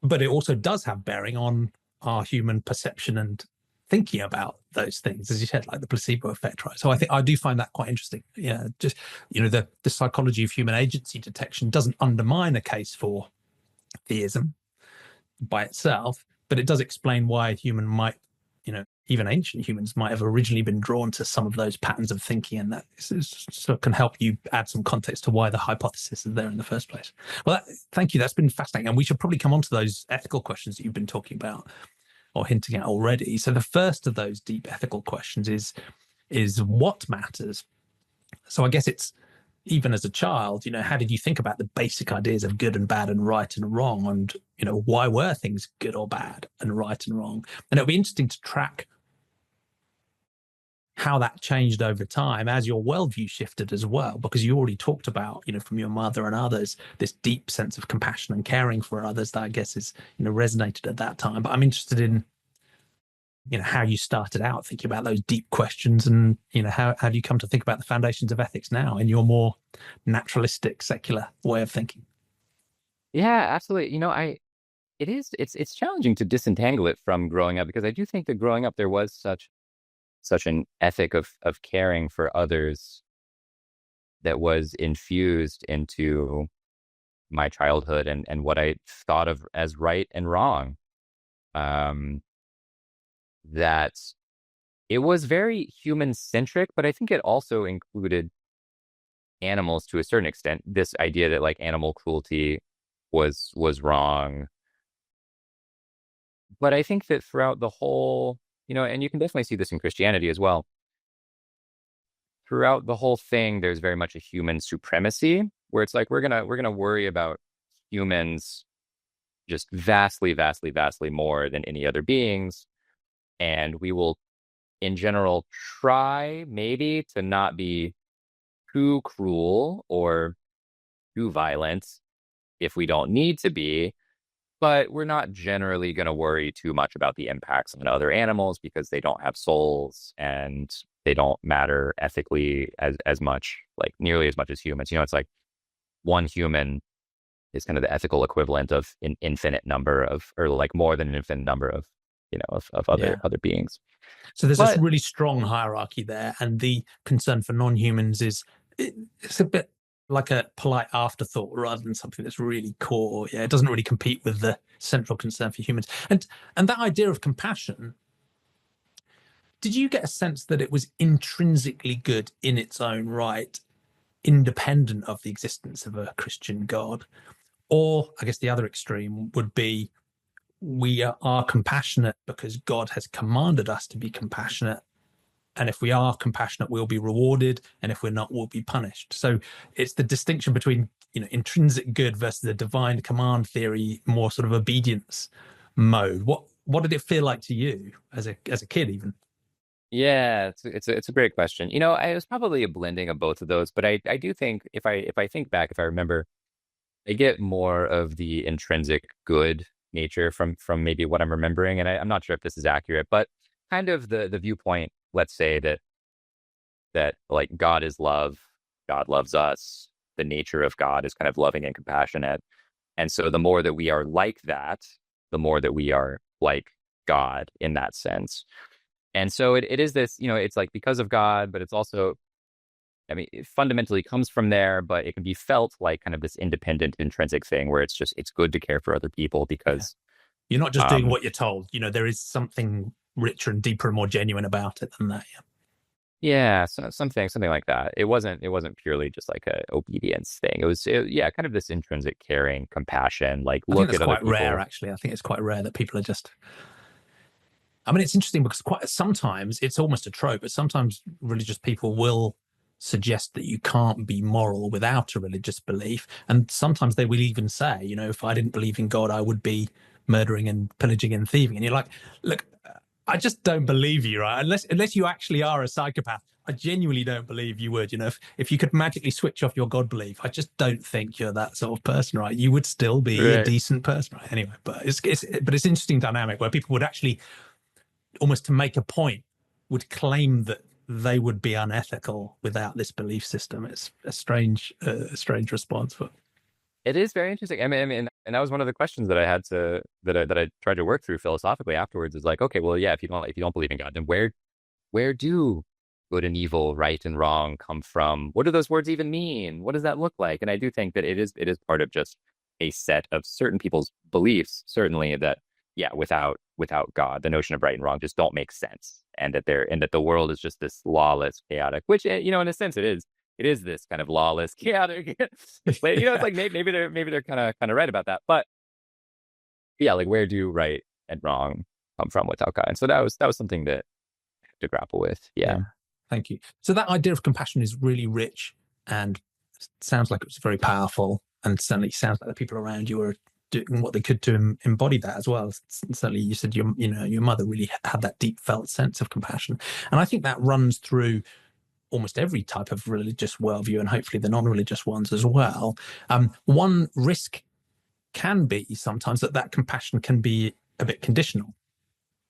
But it also does have bearing on our human perception and thinking about those things, as you said, like the placebo effect, right? So I think I do find that quite interesting. Yeah, just the psychology of human agency detection doesn't undermine a case for theism by itself, but it does explain why a human might, even ancient humans might have originally been drawn to some of those patterns of thinking, and that sort of can help you add some context to why the hypothesis is there in the first place. Well, thank you. That's been fascinating, and we should probably come on to those ethical questions that you've been talking about or hinting at already. So the first of those deep ethical questions is what matters. So I guess it's, even as a child, how did you think about the basic ideas of good and bad and right and wrong? And, why were things good or bad and right and wrong? And it'll be interesting to track how that changed over time as your worldview shifted as well, because you already talked about, from your mother and others, this deep sense of compassion and caring for others that I guess is, resonated at that time. But I'm interested in, how you started out thinking about those deep questions and, how do you come to think about the foundations of ethics now in your more naturalistic, secular way of thinking? Yeah, absolutely. It's challenging to disentangle it from growing up, because I do think that growing up there was such an ethic of caring for others that was infused into my childhood and what I thought of as right and wrong. That it was very human centric, but I think it also included animals to a certain extent. This idea that like animal cruelty was wrong. But I think that throughout the whole, and you can definitely see this in Christianity as well. Throughout the whole thing, there's very much a human supremacy where it's like we're gonna worry about humans just vastly, vastly, vastly more than any other beings. And we will, in general, try maybe to not be too cruel or too violent if we don't need to be. but we're not generally going to worry too much about the impacts on other animals because they don't have souls and they don't matter ethically as much, like nearly as much as humans. It's like one human is kind of the ethical equivalent of an infinite number of, or like more than an infinite number of, of Yeah. other beings. So there's this But really strong hierarchy there, and the concern for non-humans it's a bit like a polite afterthought rather than something that's really core. Yeah, it doesn't really compete with the central concern for humans. And that idea of compassion, did you get a sense that it was intrinsically good in its own right, independent of the existence of a Christian God? Or I guess the other extreme would be we are compassionate because God has commanded us to be compassionate. And if we are compassionate, we'll be rewarded. And if we're not, we'll be punished. So it's the distinction between, intrinsic good versus the divine command theory, more sort of obedience mode. What did it feel like to you as a kid, even? yeah, it's a great question. I was probably a blending of both of those, but I do think if I think back, if I remember, I get more of the intrinsic good nature from maybe what I'm remembering, and I'm not sure if this is accurate, but kind of the viewpoint, let's say that like God is love, God loves us, the nature of God is kind of loving and compassionate, and so the more that we are like that, the more that we are like God in that sense. And so it is this, it's like because of God, but it's also, I mean, it fundamentally comes from there, but it can be felt like kind of this independent, intrinsic thing where it's good to care for other people Yeah. because, You're not just doing um, what you're told. There is something richer and deeper and more genuine about it than that. Yeah. yeah, so, something like that. It wasn't purely just like a obedience thing. Yeah, kind of this intrinsic caring, compassion, like I think look that's at other quite rare, people. actually. I think it's quite rare that people are just. I mean, it's interesting because quite sometimes it's almost a trope, but sometimes religious people will suggest that you can't be moral without a religious belief. And sometimes they will even say, if I didn't believe in God, I would be murdering and pillaging and thieving. And you're like, look, I just don't believe you, right? Unless you actually are a psychopath. I genuinely don't believe you would. If you could magically switch off your God belief, I just don't think you're that sort of person, right? You would still be a Right. decent person, right? Anyway, but it's interesting dynamic where people would actually almost to make a point would claim that they would be unethical without this belief system. It's a strange response, but It is very interesting. I mean, and that was one of the questions that I had to that I tried to work through philosophically afterwards. Is like, okay, well, yeah, if you don't believe in God, then where do good and evil, right and wrong come from? What do those words even mean? What does that look like? And I do think that it is part of just a set of certain people's beliefs, certainly that yeah, without God, the notion of right and wrong just don't make sense, and that the world is just this lawless, chaotic, which in a sense it is. It is this kind of lawless, chaotic. But it's yeah, like maybe they're kind of right about that. But yeah, like where do right and wrong come from without God? And so that was something that to grapple with. Yeah. yeah. Thank you. So that idea of compassion is really rich and sounds like it was very powerful, and certainly sounds like the people around you were doing what they could to embody that as well. Certainly, you said your mother really had that deep felt sense of compassion, and I think that runs through almost every type of religious worldview, and hopefully the non-religious ones as well. One risk can be sometimes that compassion can be a bit conditional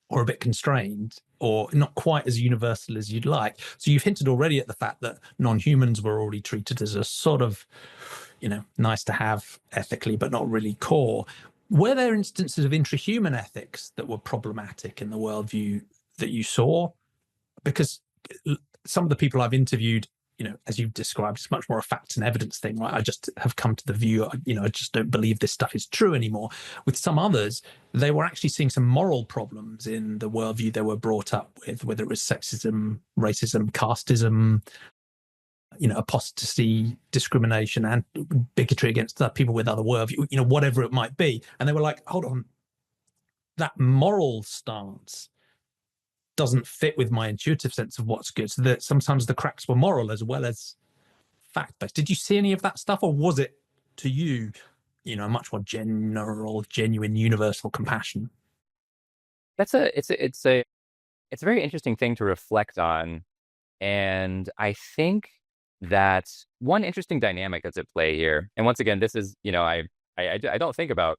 or a bit constrained or not quite as universal as you'd like. So you've hinted already at the fact that non-humans were already treated as a sort of, nice to have ethically, but not really core. Were there instances of intrahuman ethics that were problematic in the worldview that you saw? Because some of the people I've interviewed, as you've described, it's much more a facts and evidence thing, right? I just have come to the view, I just don't believe this stuff is true anymore. With some others, they were actually seeing some moral problems in the worldview they were brought up with, whether it was sexism, racism, casteism, apostasy, discrimination, and bigotry against people with other worldview, whatever it might be. And they were like, hold on, that moral stance doesn't fit with my intuitive sense of what's good. So that sometimes the cracks were moral as well as fact-based. Did you see any of that stuff, or was it to you, much more general, genuine, universal compassion? It's a very interesting thing to reflect on. And I think that one interesting dynamic that's at play here, and once again, this is, I don't think about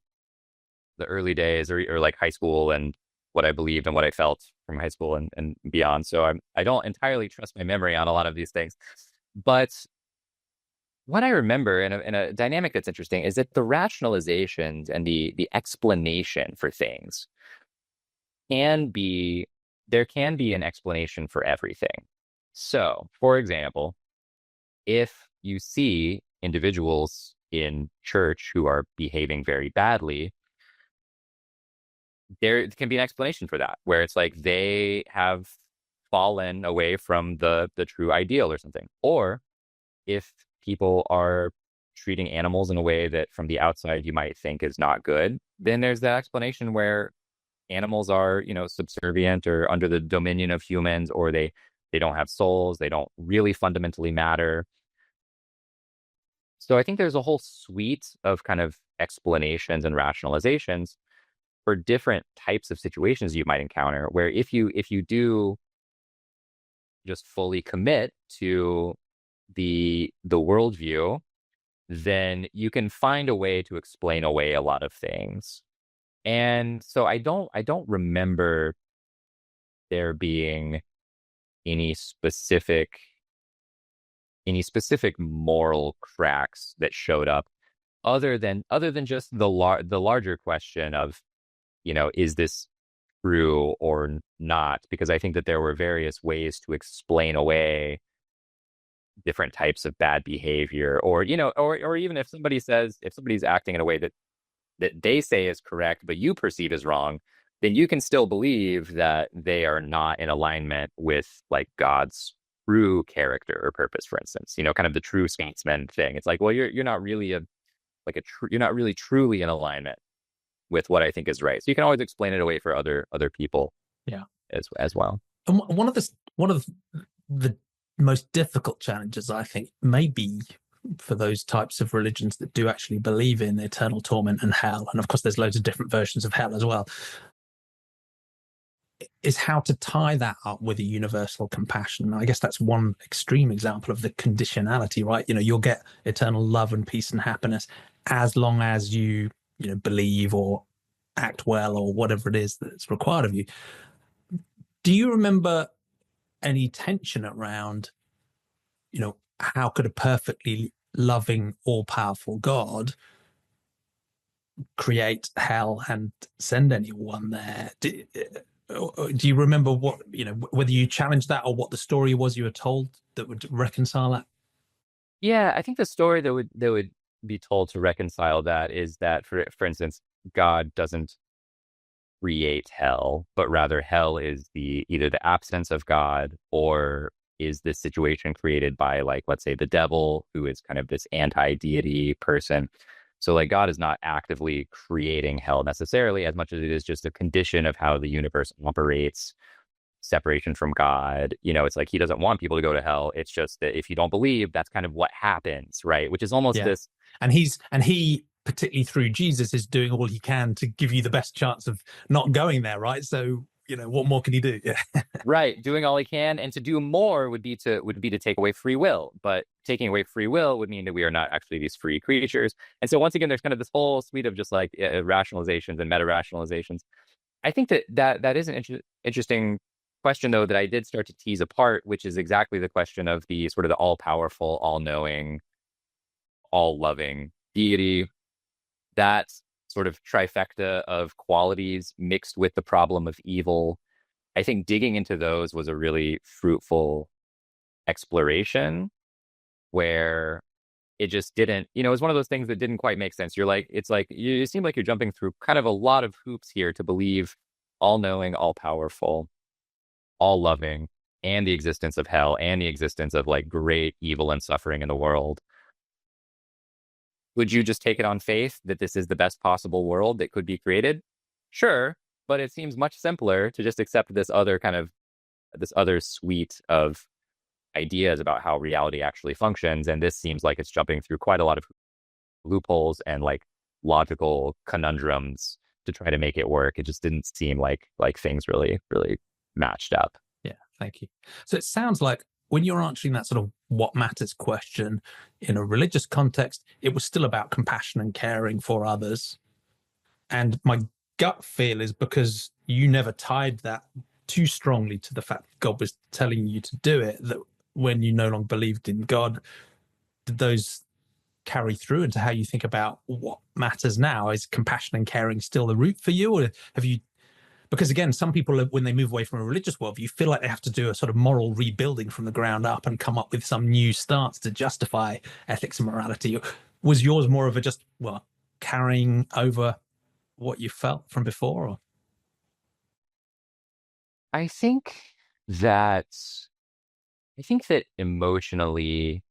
the early days or like high school and what I believed and what I felt from high school and beyond. So I don't entirely trust my memory on a lot of these things. But what I remember in a dynamic that's interesting is that the rationalizations and the explanation for things can be, there can be an explanation for everything. So, for example, if you see individuals in church who are behaving very badly, there can be an explanation for that, where it's like they have fallen away from the true ideal or something. Or if people are treating animals in a way that from the outside you might think is not good, then there's that explanation where animals are, subservient or under the dominion of humans, or they don't have souls, they don't really fundamentally matter. So I think there's a whole suite of kind of explanations and rationalizations for different types of situations you might encounter, where if you do just fully commit to the worldview, then you can find a way to explain away a lot of things. And so I don't remember there being any specific moral cracks that showed up other than just the larger question of, is this true or not? Because I think that there were various ways to explain away different types of bad behavior, or or even if somebody's acting in a way that they say is correct but you perceive as wrong, then you can still believe that they are not in alignment with like God's true character or purpose, for instance. Kind of the true Scotsman thing. It's like, well, you're not really you're not really truly in alignment with what I think is right. So you can always explain it away for other people, Yeah, as well. and one of the most difficult challenges, I think, maybe for those types of religions that do actually believe in eternal torment and hell, and of course there's loads of different versions of hell as well, is how to tie that up with a universal compassion. I guess that's one extreme example of the conditionality, right? You'll get eternal love and peace and happiness as long as you believe or act well or whatever it is that's required of you. Do you remember any tension around, how could a perfectly loving, all-powerful God create hell and send anyone there? Do you remember whether you challenged that or what the story was you were told that would reconcile that? Yeah, I think the story that would be told to reconcile that is that, for instance, God doesn't create hell, but rather hell is either the absence of God, or is this situation created by, like, let's say the devil, who is kind of this anti-deity person. So like God is not actively creating hell necessarily, as much as it is just a condition of how the universe operates, separation from God. It's like he doesn't want people to go to hell. It's just that if you don't believe, that's kind of what happens, right? Which is almost this. And he particularly through Jesus is doing all he can to give you the best chance of not going there, right? So what more can he do? Yeah. Right, doing all he can, and to do more would be to take away free will. But taking away free will would mean that we are not actually these free creatures. And so once again, there's kind of this whole suite of just like rationalizations and meta rationalizations. I think that is an interesting question, though, that I did start to tease apart, which is exactly the question of the sort of the all powerful, all knowing, all loving deity. That sort of trifecta of qualities mixed with the problem of evil. I think digging into those was a really fruitful exploration, where it just didn't, it was one of those things that didn't quite make sense. It's like, you seem like you're jumping through kind of a lot of hoops here to believe all knowing, all powerful, all loving, and the existence of hell, and the existence of like great evil and suffering in the world. Would you just take it on faith that this is the best possible world that could be created? Sure. But it seems much simpler to just accept this other suite of ideas about how reality actually functions. And this seems like it's jumping through quite a lot of loopholes and like logical conundrums to try to make it work. It just didn't seem like things really, really matched up. Yeah, thank you. So it sounds like when you're answering that sort of what matters question in a religious context, it was still about compassion and caring for others. And my gut feel is because you never tied that too strongly to the fact that God was telling you to do it, that when you no longer believed in God, did those carry through into how you think about what matters now? Is compassion and caring still the root for you, or have you? Because again, some people, when they move away from a religious worldview, feel like they have to do a sort of moral rebuilding from the ground up and come up with some new stance to justify ethics and morality. Was yours more of a just, well, carrying over what you felt from before? Or? I think that I think that emotionally,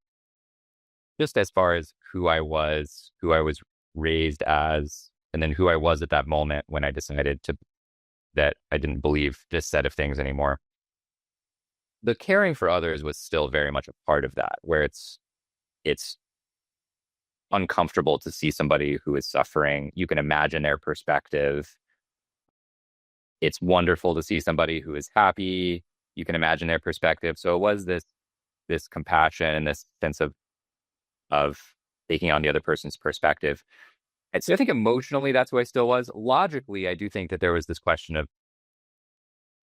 just as far as who I was raised as, and then who I was at that moment when I decided that I didn't believe this set of things anymore. The caring for others was still very much a part of that, where it's uncomfortable to see somebody who is suffering. You can imagine their perspective. It's wonderful to see somebody who is happy. You can imagine their perspective. So it was this compassion and this sense of taking on the other person's perspective. And so I think emotionally, that's who I still was. Logically, I do think that there was this question of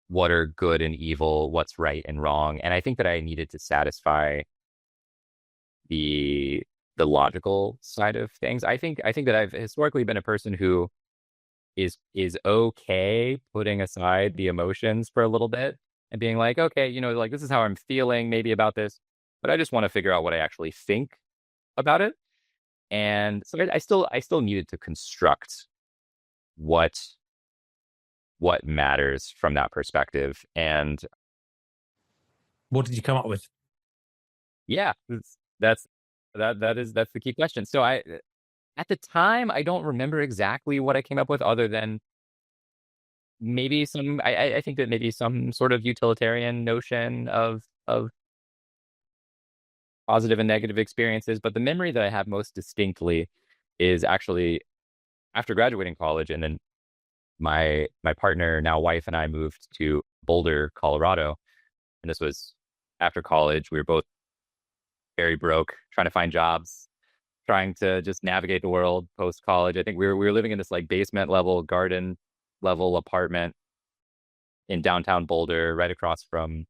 what are good and evil, what's right and wrong. And I think that I needed to satisfy the logical side of things. I think that I've historically been a person who is okay putting aside the emotions for a little bit and being like, okay, like this is how I'm feeling maybe about this, but I just want to figure out what I actually think about it. And so I still needed to construct what matters from that perspective. And what did you come up with? Yeah, that's the key question. So at the time, I don't remember exactly what I came up with, other than maybe I think that maybe some sort of utilitarian notion of positive and negative experiences. But the memory that I have most distinctly is actually after graduating college, and then my partner, now wife, and I moved to Boulder, Colorado. And this was after college. We were both very broke, trying to find jobs, trying to just navigate the world post college. I think we were living in this like basement level, garden level apartment in downtown Boulder, right across from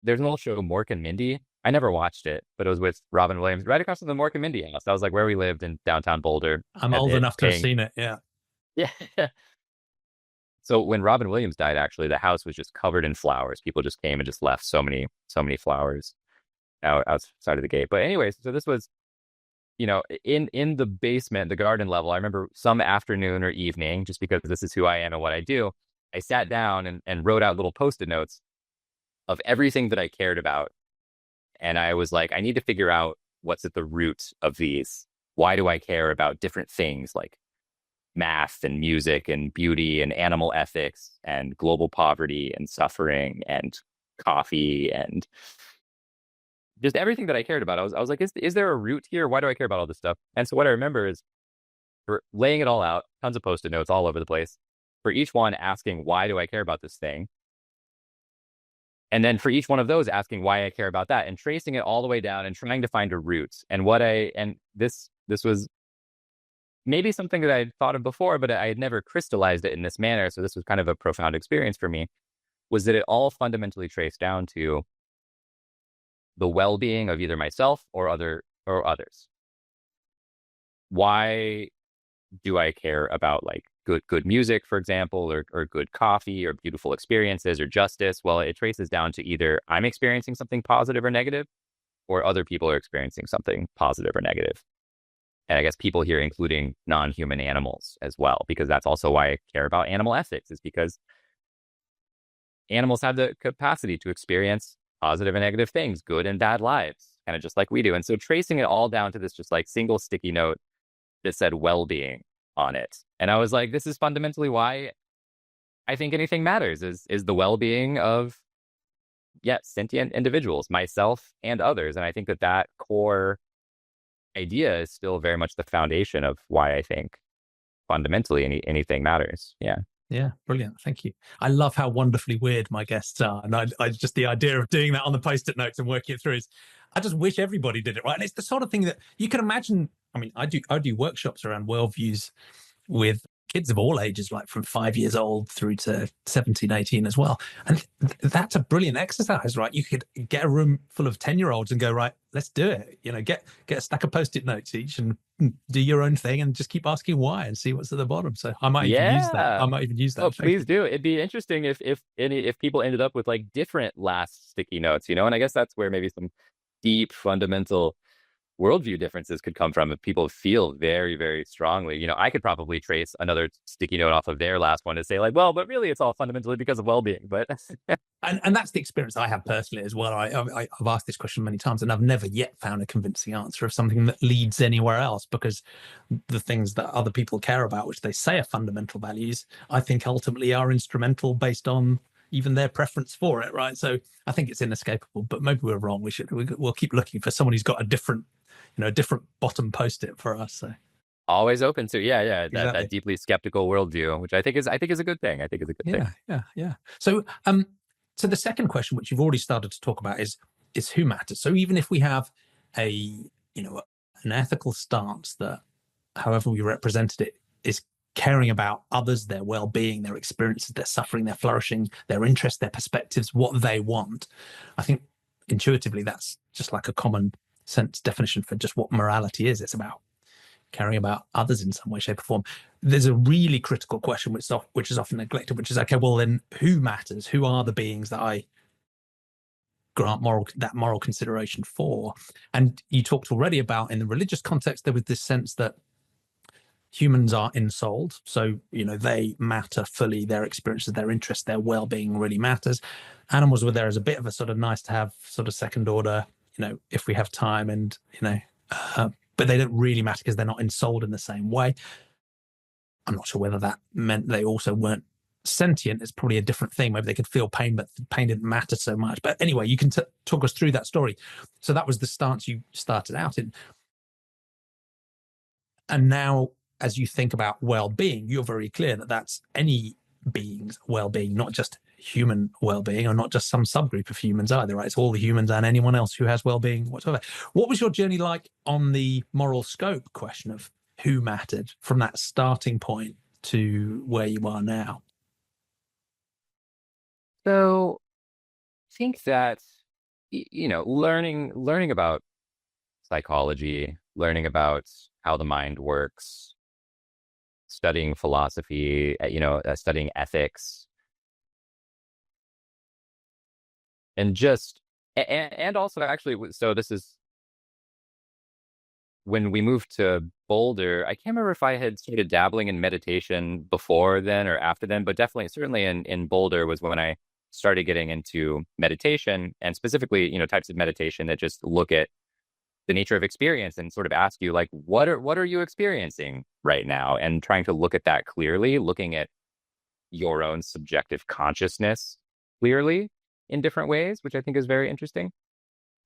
there's an old show, Mork and Mindy. I never watched it, but it was with Robin Williams, right across from the Mork and Mindy house. That was like where we lived in downtown Boulder. I'm old enough to have seen it. Yeah. Yeah. So when Robin Williams died, actually, the house was just covered in flowers. People just came and just left so many flowers outside of the gate. But anyways, so this was, in the basement, the garden level. I remember some afternoon or evening, just because this is who I am and what I do, I sat down and wrote out little Post-it notes of everything that I cared about. And I was like, I need to figure out what's at the root of these. Why do I care about different things like math and music and beauty and animal ethics and global poverty and suffering and coffee and just everything that I cared about? I was like, is there a root here? Why do I care about all this stuff? And so what I remember is laying it all out, tons of Post-it notes all over the place, for each one asking, why do I care about this thing? And then for each one of those, asking why I care about that, and tracing it all the way down and trying to find a root. And this was maybe something that I had thought of before, but I had never crystallized it in this manner. So this was kind of a profound experience for me, was that it all fundamentally traced down to the well-being of either myself or others. Why do I care about like good music, for example, or good coffee or beautiful experiences or justice? Well, it traces down to either I'm experiencing something positive or negative, or other people are experiencing something positive or negative. And I guess people here including non-human animals as well, because that's also why I care about animal ethics, is because animals have the capacity to experience positive and negative things, good and bad lives, kind of just like we do. And so tracing it all down to this just like single sticky note that said well-being on it. And I was like, this is fundamentally why I think anything matters, is the well-being of, sentient individuals, myself and others. And I think that core idea is still very much the foundation of why I think fundamentally anything matters. Yeah. Yeah, brilliant. Thank you. I love how wonderfully weird my guests are. And I just, the idea of doing that on the Post-it notes and working it through is, I just wish everybody did it, right? And it's the sort of thing that you can imagine I mean, I do workshops around worldviews with kids of all ages, like from 5 years old through to 17, 18 as well. And that's a brilliant exercise, right? You could get a room full of 10-year-olds and go, right, let's do it. Get a stack of Post-it notes each and do your own thing and just keep asking why and see what's at the bottom. So I might even use that. Yeah. Oh, Thank you. please do. It'd be interesting if people ended up with like different last sticky notes, and I guess that's where maybe some deep fundamental worldview differences could come from if people feel very, very strongly. I could probably trace another sticky note off of their last one to say like, well, but really it's all fundamentally because of well-being. But and that's the experience I have personally as well. I've asked this question many times and I've never yet found a convincing answer of something that leads anywhere else, because the things that other people care about, which they say are fundamental values, I think ultimately are instrumental based on even their preference for it, right? So I think it's inescapable, but maybe we're wrong. We'll keep looking for someone who's got a different bottom post-it for us. So always open to, that exactly. deeply skeptical worldview, which I think is a good thing. I think is a good thing. Yeah. So the second question, which you've already started to talk about, is who matters. So even if we have an ethical stance that, however we represented it, is caring about others, their well-being, their experiences, their suffering, their flourishing, their interests, their perspectives, what they want, I think intuitively that's just like a common sense definition for just what morality is. It's about caring about others in some way, shape, or form. There's a really critical question which is often neglected, which is, okay, well then who matters? Who are the beings that I grant moral consideration for? And you talked already about, in the religious context, there was this sense that humans are ensouled, so they matter fully. Their experiences, their interests, their well-being really matters. Animals were there as a bit of a sort of nice to have, sort of second order, if we have time, and but they don't really matter because they're not ensouled in the same way. I'm not sure whether that meant they also weren't sentient. It's probably a different thing. Maybe they could feel pain, but pain didn't matter so much. But anyway, you can talk us through that story. So that was the stance you started out in. And now, as you think about well-being, you're very clear that that's any being's well-being, not just human well-being, or not just some subgroup of humans either, right? It's all the humans and anyone else who has well-being whatsoever. What was your journey like on the moral scope question of who mattered, from that starting point to where you are now? So I think that, learning about psychology, learning about how the mind works, studying philosophy, studying ethics, and also actually, so this is when we moved to Boulder. I can't remember if I had started dabbling in meditation before then or after then, but certainly in Boulder was when I started getting into meditation, and specifically, types of meditation that just look at the nature of experience and sort of ask you, like, what are you experiencing right now? And trying to look at that clearly, looking at your own subjective consciousness clearly in different ways, which I think is very interesting.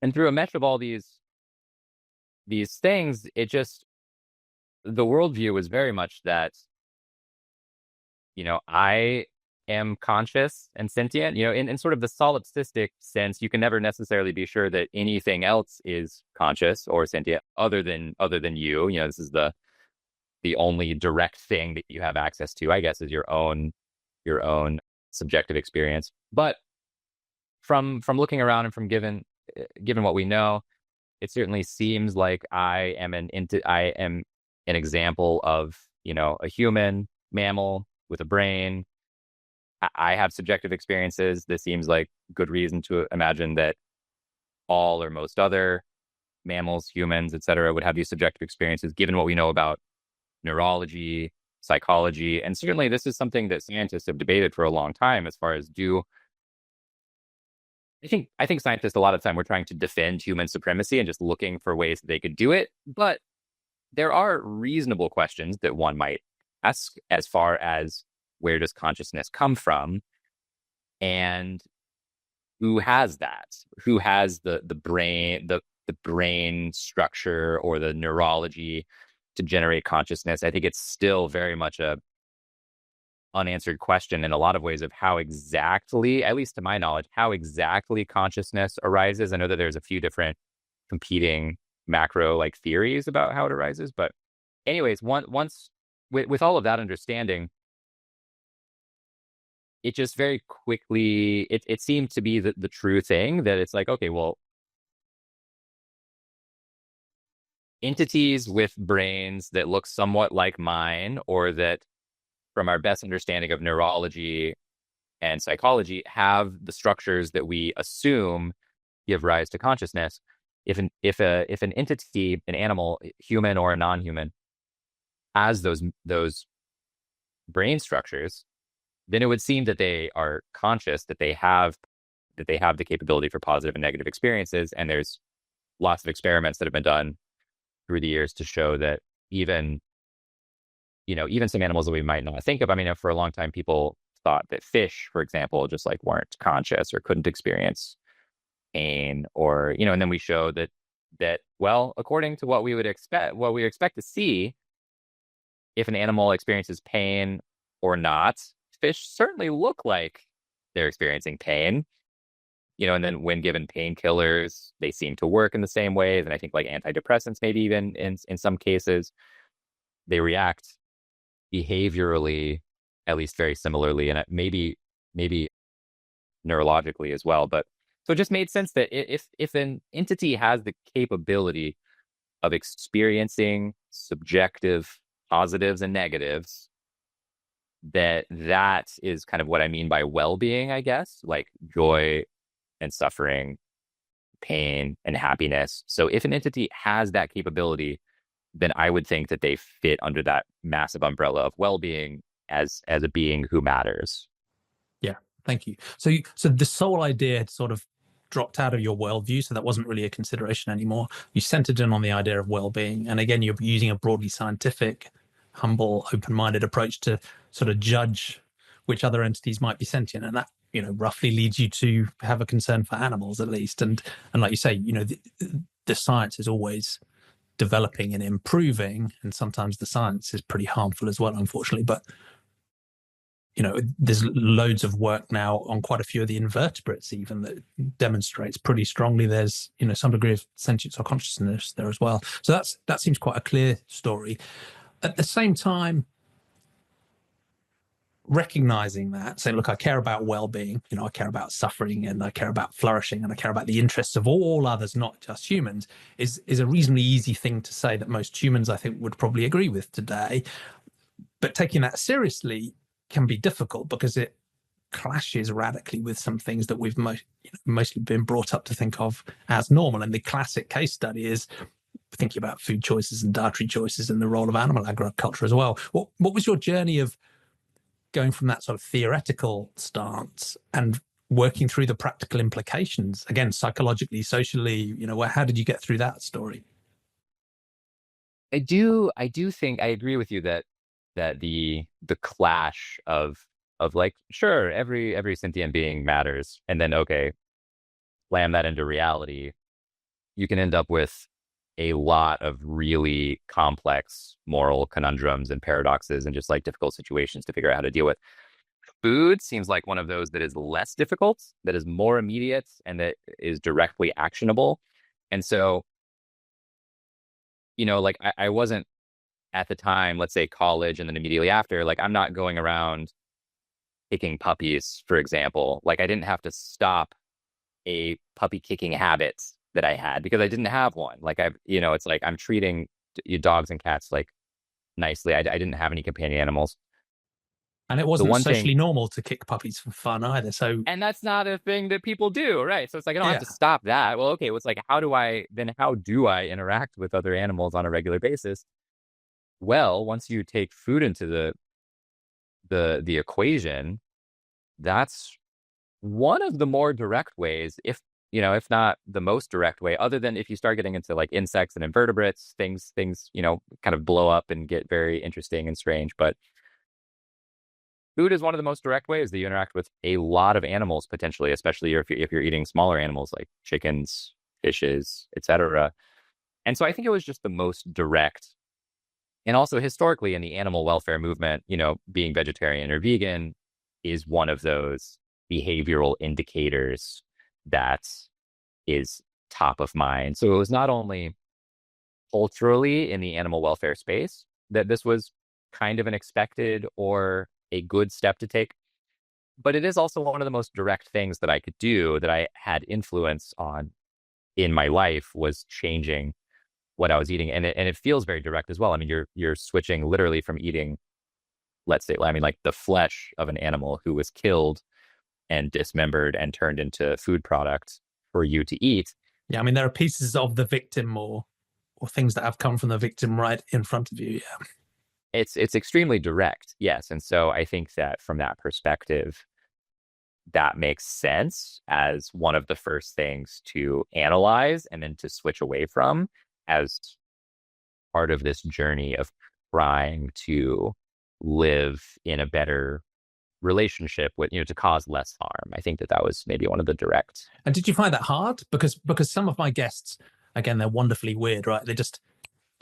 And through a mesh of all these things, the worldview was very much that, I am conscious and sentient, in sort of the solipsistic sense. You can never necessarily be sure that anything else is conscious or sentient other than you. This is the only direct thing that you have access to, I guess, is your own subjective experience. But from looking around and from given what we know, it certainly seems like I am an example of, a human mammal with a brain. I have subjective experiences. This seems like good reason to imagine that all or most other mammals, humans, etc., would have these subjective experiences, given what we know about neurology, psychology. And certainly this is something that scientists have debated for a long time, as far as I think scientists a lot of the time were trying to defend human supremacy and just looking for ways that they could do it. But there are reasonable questions that one might ask, as far as where does consciousness come from, and who has that? Who has the brain, the brain structure or the neurology to generate consciousness? I think it's still very much a unanswered question in a lot of ways of how exactly, at least to my knowledge, how exactly consciousness arises. I know that there's a few different competing macro like theories about how it arises. But anyways, once with all of that understanding, it just very quickly it seemed to be the true thing that it's like, okay, well, entities with brains that look somewhat like mine, or that from our best understanding of neurology and psychology have the structures that we assume give rise to consciousness. If an entity, an animal, human or a non-human, has those brain structures, then it would seem that they are conscious, that they have the capability for positive and negative experiences. And there's lots of experiments that have been done through the years to show that even some animals that we might not think of. I mean, for a long time, people thought that fish, for example, just like weren't conscious or couldn't experience pain, or, and then we show that, well, according to what we expect to see, if an animal experiences pain or not, fish certainly look like they're experiencing pain, and then when given painkillers, they seem to work in the same ways. And I think like antidepressants, maybe even in some cases, they react behaviorally, at least very similarly, and maybe neurologically as well. But so it just made sense that if an entity has the capability of experiencing subjective positives and negatives, that is kind of what I mean by well-being, I guess, like joy and suffering, pain and happiness. So if an entity has that capability, then I would think that they fit under that massive umbrella of well-being as a being who matters. Yeah, thank you. So the sole idea had sort of dropped out of your worldview, so that wasn't really a consideration anymore. You centered in on the idea of well-being, and again, you're using a broadly scientific, humble, open-minded approach to sort of judge which other entities might be sentient, and that roughly leads you to have a concern for animals, at least. And like you say, the science is always developing and improving, and sometimes the science is pretty harmful as well, unfortunately. But there's loads of work now on quite a few of the invertebrates even that demonstrates pretty strongly there's some degree of sentience or consciousness there as well. So that seems quite a clear story. At the same time, recognizing that, saying, look, I care about well-being, I care about suffering, and I care about flourishing, and I care about the interests of all others, not just humans, is a reasonably easy thing to say that most humans, I think, would probably agree with today. But taking that seriously can be difficult because it clashes radically with some things that we've mostly been brought up to think of as normal. And the classic case study is thinking about food choices and dietary choices and the role of animal agriculture as well. What was your journey of going from that sort of theoretical stance and working through the practical implications, again, psychologically, socially? How did you get through that story? I do think I agree with you that the clash of like, sure, every sentient being matters, and then, okay, slam that into reality, you can end up with a lot of really complex moral conundrums and paradoxes and just like difficult situations to figure out how to deal with. Food seems like one of those that is less difficult, that is more immediate, and that is directly actionable. And so, like I wasn't at the time, let's say college and then immediately after, like I'm not going around kicking puppies, for example. Like I didn't have to stop a puppy kicking habit that I had because I didn't have one. Like it's like I'm treating dogs and cats like nicely. I didn't have any companion animals. And it wasn't socially normal to kick puppies for fun either. So, and that's not a thing that people do, right? So it's like I don't have to stop that. Well, okay, it's like how do I interact with other animals on a regular basis? Well, once you take food into the equation, that's one of the more direct ways, if not the most direct way, other than if you start getting into like insects and invertebrates, things kind of blow up and get very interesting and strange. But food is one of the most direct ways that you interact with a lot of animals, potentially, especially if you're eating smaller animals like chickens, fishes, etc. And so I think it was just the most direct. And also historically in the animal welfare movement, being vegetarian or vegan is one of those behavioral indicators that is top of mind. So it was not only culturally in the animal welfare space, that this was kind of an expected or a good step to take. But it is also one of the most direct things that I could do that I had influence on in my life, was changing what I was eating. And it feels very direct as well. I mean, you're switching literally from eating, let's say, I mean, like the flesh of an animal who was killed and dismembered and turned into food products for you to eat. Yeah, I mean, there are pieces of the victim or things that have come from the victim right in front of you. Yeah. It's extremely direct, yes. And so I think that from that perspective, that makes sense as one of the first things to analyze and then to switch away from, as part of this journey of trying to live in a better relationship with, to cause less harm. I think that that was maybe one of the direct. And did you find that hard? Because some of my guests, again, they're wonderfully weird, right?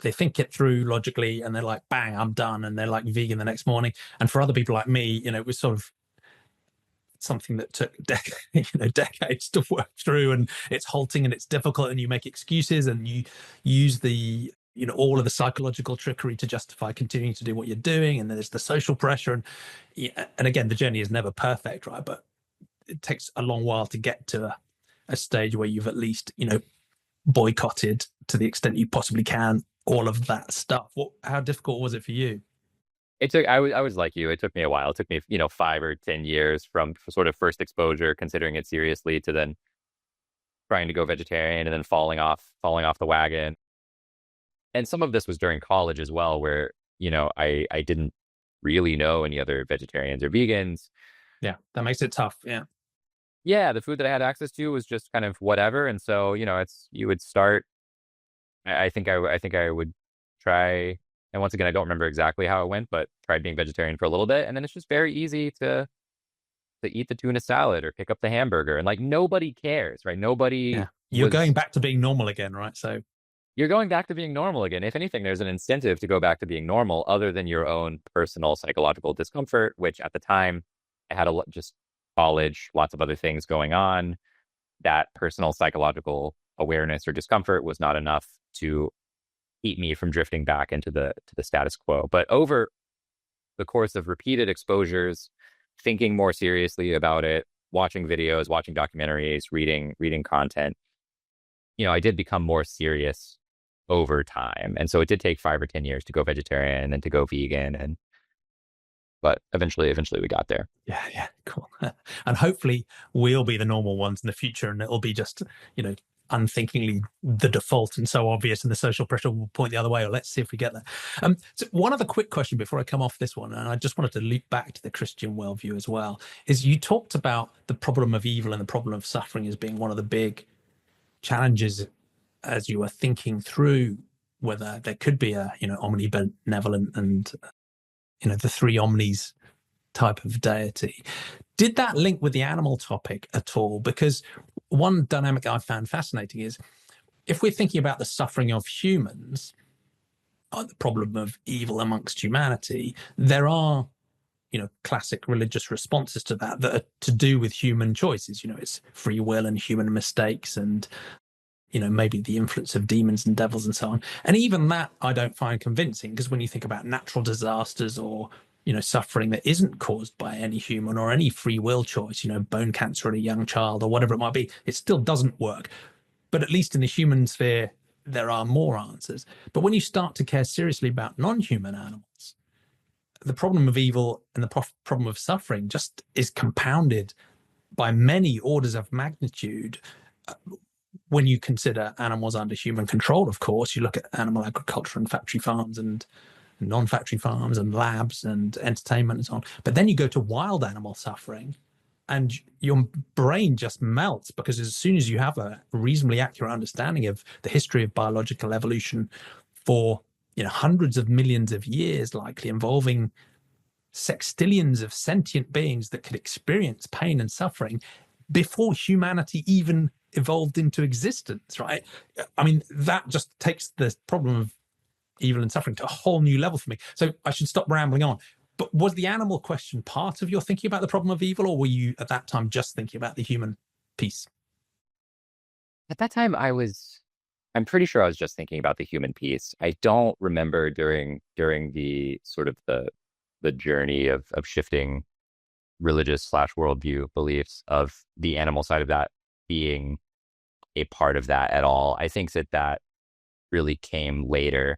They think it through logically and they're like, bang, I'm done. And they're like vegan the next morning. And for other people like me, it was sort of something that took decades to work through, and it's halting and it's difficult, and you make excuses and you use the all of the psychological trickery to justify continuing to do what you're doing, and there's the social pressure, and again, the journey is never perfect, right? But it takes a long while to get to a stage where you've at least boycotted to the extent you possibly can all of that stuff. How difficult was it for you? It took, I was like you, it took me a while. It took me, 5 or 10 years from sort of first exposure, considering it seriously, to then trying to go vegetarian and then falling off the wagon. And some of this was during college as well, where, I didn't really know any other vegetarians or vegans. Yeah, that makes it tough. Yeah. Yeah, the food that I had access to was just kind of whatever. And so, you would start, I think I would try. And once again, I don't remember exactly how it went, but tried being vegetarian for a little bit. And then it's just very easy to eat the tuna salad or pick up the hamburger. And like, nobody cares, right? Yeah. You're going back to being normal again, right? So you're going back to being normal again. If anything, there's an incentive to go back to being normal other than your own personal psychological discomfort, which at the time I had just college, lots of other things going on. That personal psychological awareness or discomfort was not enough to keep me from drifting back into the status quo. But over the course of repeated exposures, thinking more seriously about it, watching videos, watching documentaries, reading content, I did become more serious over time. And so it did take 5 or 10 years to go vegetarian and then to go vegan, but eventually we got there. Yeah, cool. And hopefully we'll be the normal ones in the future, and it'll be just, unthinkingly the default and so obvious, and the social pressure will point the other way. Or let's see if we get there. So one other quick question before I come off this one, and I just wanted to loop back to the Christian worldview as well, is you talked about the problem of evil and the problem of suffering as being one of the big challenges as you were thinking through whether there could be a omnibenevolent and the three omnis type of deity. Did that link with the animal topic at all? Because one dynamic I found fascinating is, if we're thinking about the suffering of humans, the problem of evil amongst humanity, there are classic religious responses to that are to do with human choices. It's free will and human mistakes, and maybe the influence of demons and devils and so on. And even that I don't find convincing, because when you think about natural disasters or suffering that isn't caused by any human or any free will choice, bone cancer in a young child or whatever it might be, it still doesn't work. But at least in the human sphere, there are more answers. But when you start to care seriously about non-human animals, the problem of evil and the problem of suffering just is compounded by many orders of magnitude. When you consider animals under human control, of course, you look at animal agriculture and factory farms and non-factory farms and labs and entertainment and so on. But then you go to wild animal suffering, and your brain just melts, because as soon as you have a reasonably accurate understanding of the history of biological evolution for hundreds of millions of years, likely involving sextillions of sentient beings that could experience pain and suffering before humanity even evolved into existence, right? I mean, that just takes the problem of evil and suffering to a whole new level for me. So I should stop rambling on. But was the animal question part of your thinking about the problem of evil, or were you at that time just thinking about the human piece? At that time, I was I'm pretty sure I was just thinking about the human piece. I don't remember during the sort of the journey of shifting religious slash worldview beliefs of the animal side of that being a part of that at all. I think that really came later.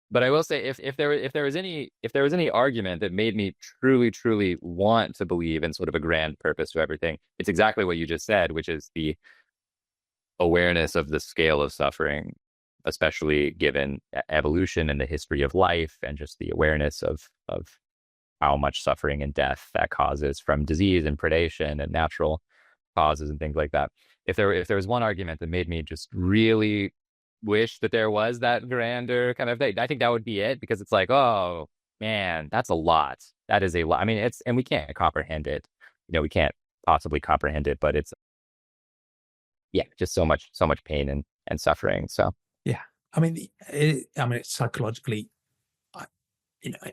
But I will say, if there was any argument that made me truly want to believe in sort of a grand purpose to everything, it's exactly what you just said, which is the awareness of the scale of suffering, especially given evolution and the history of life, and just the awareness of how much suffering and death that causes from disease and predation and natural causes and things like that. If there was one argument that made me just really wish that there was that grander kind of thing, I think that would be it, because it's like, oh man, that's a lot. That is a lot. I mean, and we can't comprehend it. We can't possibly comprehend it, but it's, yeah, just so much pain and suffering. So yeah, I mean, it's psychologically,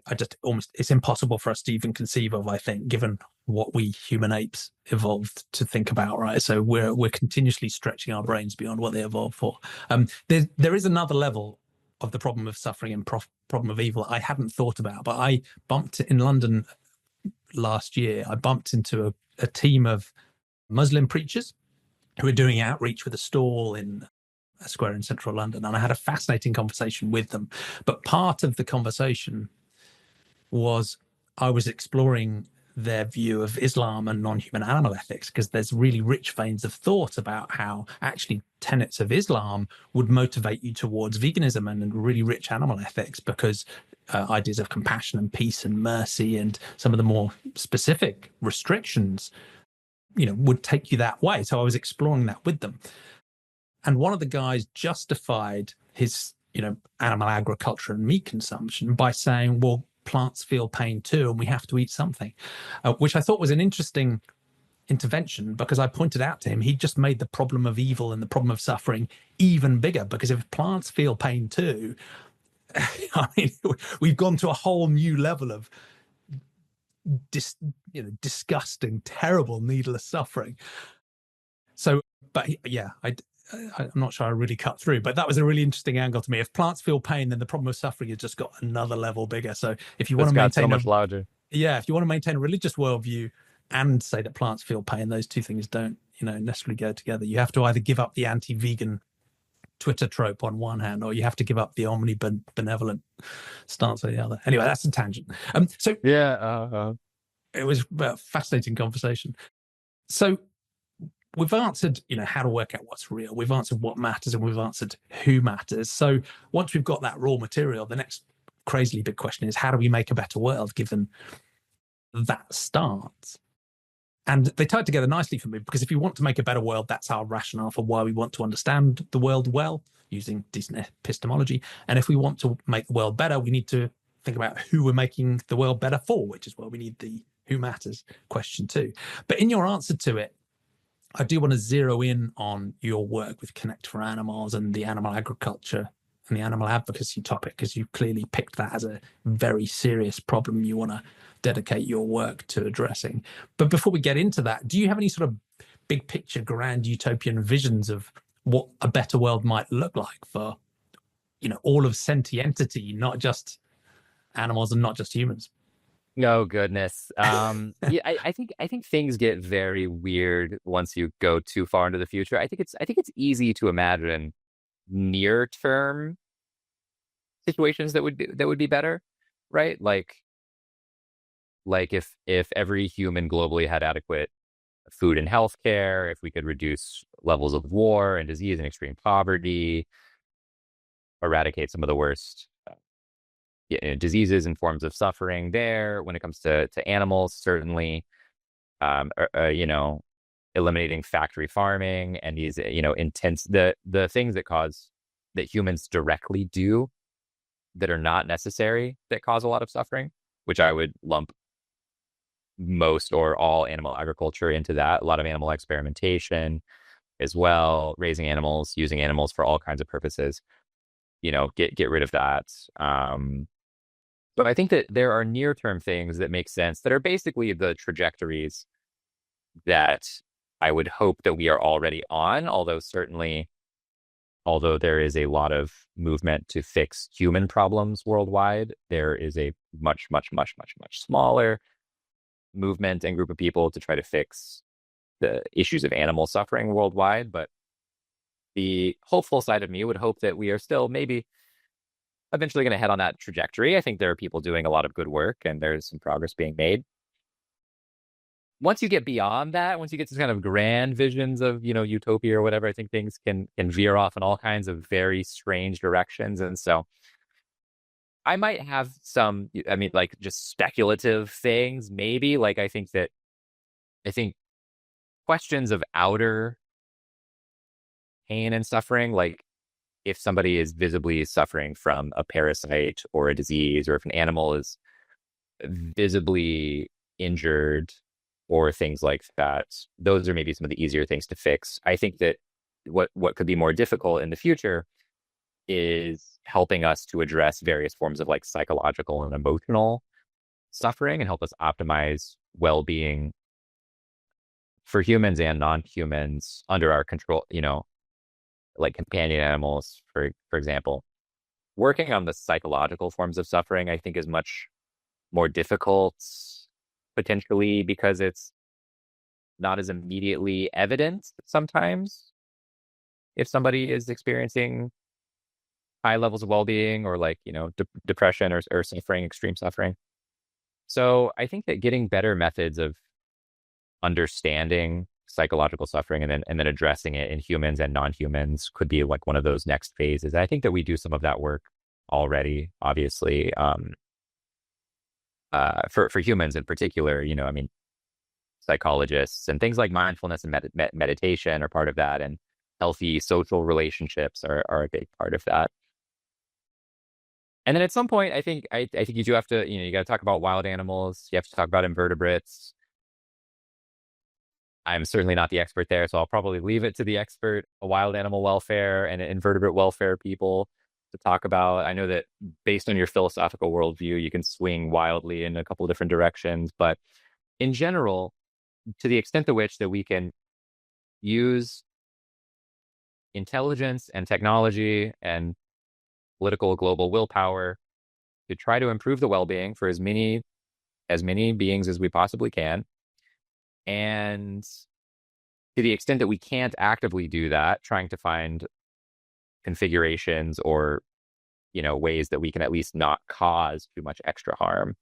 I just almost, it's impossible for us to even conceive of, I think, given what we human apes evolved to think about, right? So we're continuously stretching our brains beyond what they evolved for. There is another level of the problem of suffering and problem of evil I hadn't thought about, but I bumped in London last year. I bumped into a team of Muslim preachers who were doing outreach with a stall in a square in central London, and I had a fascinating conversation with them. But part of the conversation was I was exploring their view of Islam and non-human animal ethics, because there's really rich veins of thought about how actually tenets of Islam would motivate you towards veganism and really rich animal ethics, because ideas of compassion and peace and mercy and some of the more specific restrictions, would take you that way. So I was exploring that with them. And one of the guys justified his, animal agriculture and meat consumption by saying, well, plants feel pain too, and we have to eat something, which I thought was an interesting intervention, because I pointed out to him he just made the problem of evil and the problem of suffering even bigger, because if plants feel pain too, I mean, we've gone to a whole new level of disgusting, terrible, needless suffering. So, but yeah, I'm not sure I really cut through, but that was a really interesting angle to me. If plants feel pain, then the problem of suffering has just got another level bigger. So if you want to maintain so much larger. Yeah, if you want to maintain a religious worldview and say that plants feel pain, those two things don't, necessarily go together. You have to either give up the anti-vegan Twitter trope on one hand, or you have to give up the omni-benevolent stance on the other. Anyway, that's a tangent. So yeah, it was a fascinating conversation. So we've answered, how to work out what's real. We've answered what matters, and we've answered who matters. So once we've got that raw material, the next crazily big question is, how do we make a better world given that start? And they tied together nicely for me, because if you want to make a better world, that's our rationale for why we want to understand the world well, using decent epistemology. And if we want to make the world better, we need to think about who we're making the world better for, which is where we need the who matters question too. But in your answer to it, I do want to zero in on your work with Connect for Animals and the animal agriculture and the animal advocacy topic, because you clearly picked that as a very serious problem you want to dedicate your work to addressing. But before we get into that, do you have any sort of big picture, grand utopian visions of what a better world might look like for, all of sentientity, not just animals and not just humans? Oh goodness. Yeah, I think things get very weird once you go too far into the future. I think it's easy to imagine near term situations that would be better, right? Like if every human globally had adequate food and health care, if we could reduce levels of war and disease and extreme poverty, eradicate some of the worst diseases and forms of suffering there. When it comes to animals, certainly, eliminating factory farming and these, intense, the things that humans directly do that are not necessary, that cause a lot of suffering, which I would lump most or all animal agriculture into that. A lot of animal experimentation as well, raising animals, using animals for all kinds of purposes, get rid of that. But I think that there are near-term things that make sense, that are basically the trajectories that I would hope that we are already on, although certainly although there is a lot of movement to fix human problems worldwide, there is a much, much, much, much, much smaller movement and group of people to try to fix the issues of animal suffering worldwide. But the hopeful side of me would hope that we are still maybe eventually going to head on that trajectory. I think there are people doing a lot of good work and there's some progress being made. Once you get beyond that, once you get to kind of grand visions of, utopia or whatever, I think things can veer off in all kinds of very strange directions. And so I might have some, I mean, like just speculative things, maybe. Like I think questions of outer pain and suffering, like if somebody is visibly suffering from a parasite or a disease, or if an animal is visibly injured or things like that, those are maybe some of the easier things to fix. I think that what could be more difficult in the future is helping us to address various forms of like psychological and emotional suffering and help us optimize well-being for humans and non-humans under our control, like companion animals, for example. Working on the psychological forms of suffering, I think, is much more difficult, potentially, because it's not as immediately evident sometimes if somebody is experiencing high levels of well-being or like, depression or suffering, extreme suffering. So I think that getting better methods of understanding psychological suffering and then addressing it in humans and non-humans could be like one of those next phases. I think that we do some of that work already, obviously, for humans in particular. I mean, psychologists and things like mindfulness and meditation are part of that, and healthy social relationships are a big part of that. And then at some point, I think you do have to, you got to talk about wild animals. You have to talk about invertebrates. I'm certainly not the expert there, so I'll probably leave it to the expert, wild animal welfare and invertebrate welfare people to talk about. I know that based on your philosophical worldview, you can swing wildly in a couple of different directions, but in general, to the extent to which that we can use intelligence and technology and political global willpower to try to improve the well-being for as many beings as we possibly can. And to the extent that we can't actively do that, trying to find configurations or, ways that we can at least not cause too much extra harm.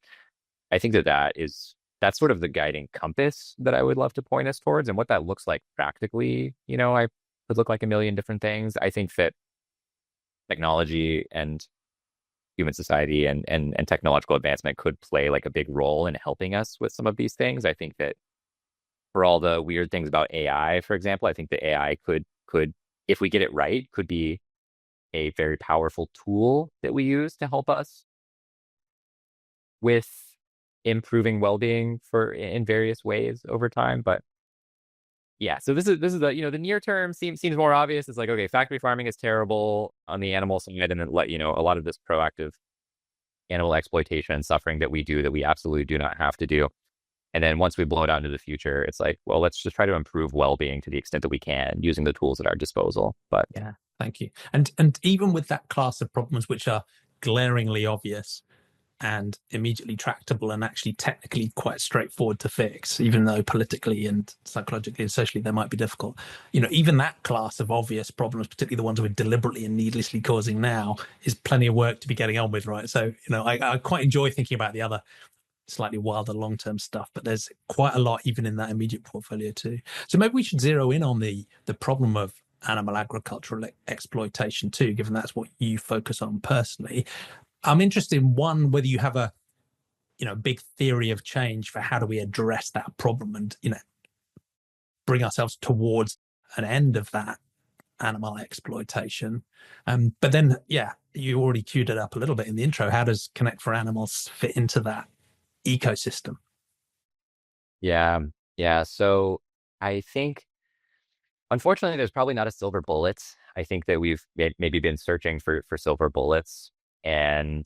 I think that's sort of the guiding compass that I would love to point us towards. And what that looks like practically, I could look like a million different things. I think that technology and human society and technological advancement could play like a big role in helping us with some of these things. I think that for all the weird things about AI, for example, I think that AI could, if we get it right, could be a very powerful tool that we use to help us with improving well-being in various ways over time. But yeah, so this is the, the near term seems more obvious. It's like, okay, factory farming is terrible on the animal side, and then a lot of this proactive animal exploitation and suffering that we do that we absolutely do not have to do. And then once we blow it out into the future, it's like, well, let's just try to improve well-being to the extent that we can using the tools at our disposal. But yeah, thank you. And even with that class of problems which are glaringly obvious and immediately tractable and actually technically quite straightforward to fix, even though politically and psychologically and socially they might be difficult, even that class of obvious problems, particularly the ones we're deliberately and needlessly causing now, is plenty of work to be getting on with, right? So, I quite enjoy thinking about the other slightly wilder long-term stuff, but there's quite a lot even in that immediate portfolio too. So maybe we should zero in on the problem of animal agricultural exploitation too, given that's what you focus on personally. I'm interested in one, whether you have a big theory of change for how do we address that problem and bring ourselves towards an end of that animal exploitation. But then, yeah, you already queued it up a little bit in the intro. How does Connect for Animals fit into that ecosystem? Yeah. So I think, unfortunately, there's probably not a silver bullet. I think that we've maybe been searching for silver bullets, and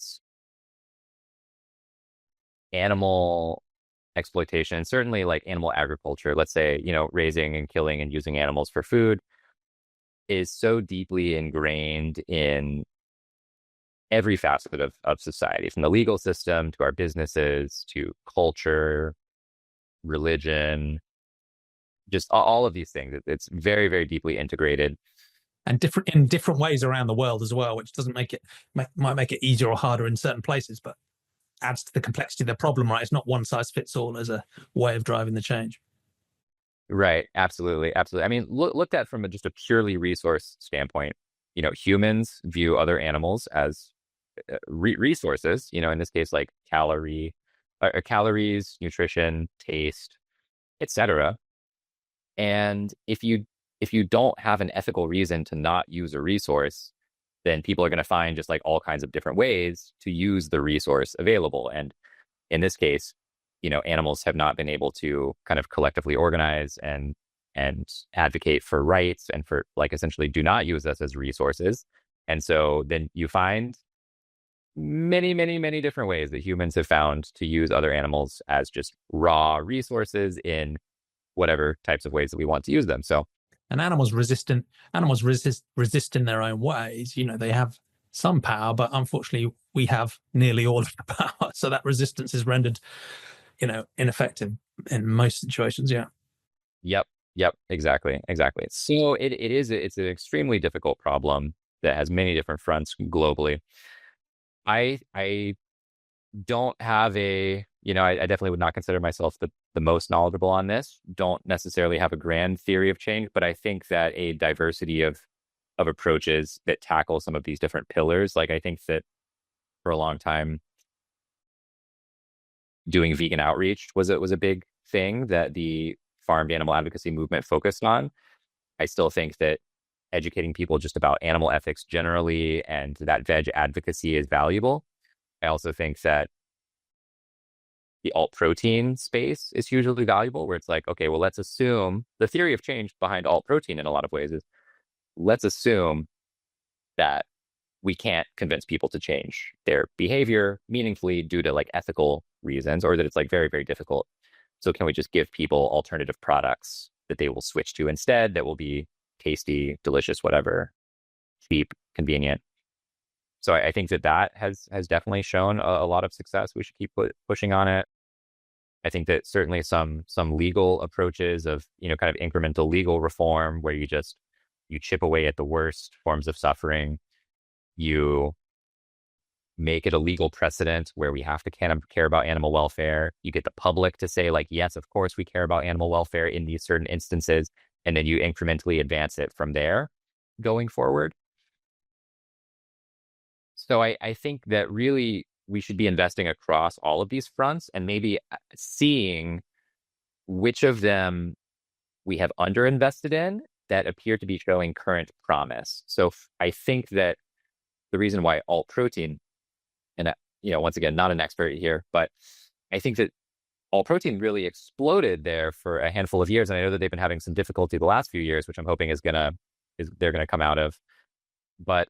animal exploitation, certainly like animal agriculture, let's say, raising and killing and using animals for food, is so deeply ingrained in every facet of society, from the legal system to our businesses to culture, religion, just all of these things. It's very, very deeply integrated. And different in different ways around the world as well, which doesn't make it might make it easier or harder in certain places, but adds to the complexity of the problem, right? It's not one size fits all as a way of driving the change. Right. Absolutely. Absolutely. I mean, looked at from just a purely resource standpoint, humans view other animals as resources, in this case, like calories, nutrition, taste, etc. And if you don't have an ethical reason to not use a resource, then people are going to find just like all kinds of different ways to use the resource available. And in this case, animals have not been able to kind of collectively organize and advocate for rights and for like essentially do not use us as resources. And so then you find many, many, many different ways that humans have found to use other animals as just raw resources in whatever types of ways that we want to use them. So, and animals resist in their own ways. They have some power, but unfortunately we have nearly all of the power. So that resistance is rendered, ineffective in most situations. Yeah. Yep, exactly. So it's an extremely difficult problem that has many different fronts globally. I don't have I definitely would not consider myself the most knowledgeable on this. Don't necessarily have a grand theory of change, but I think that a diversity of approaches that tackle some of these different pillars, like I think that for a long time, doing vegan outreach was a big thing that the farmed animal advocacy movement focused on. I still think that educating people just about animal ethics generally and that veg advocacy is valuable. I also think that the alt protein space is hugely valuable, where it's like, okay, well, let's assume the theory of change behind alt protein in a lot of ways is let's assume that we can't convince people to change their behavior meaningfully due to like ethical reasons, or that it's like very, very difficult. So can we just give people alternative products that they will switch to instead that will be tasty, delicious, whatever, cheap, convenient? So I think that has definitely shown a lot of success. We should keep pushing on it. I think that certainly some legal approaches of, kind of incremental legal reform where you chip away at the worst forms of suffering. You make it a legal precedent where we have to care about animal welfare. You get the public to say like, yes, of course we care about animal welfare in these certain instances. And then you incrementally advance it from there going forward. So I think that really we should be investing across all of these fronts and maybe seeing which of them we have underinvested in that appear to be showing current promise. So I think that the reason why alt protein, and once again, not an expert here, but I think that alt protein really exploded there for a handful of years. And I know that they've been having some difficulty the last few years, which I'm hoping they're gonna come out of. But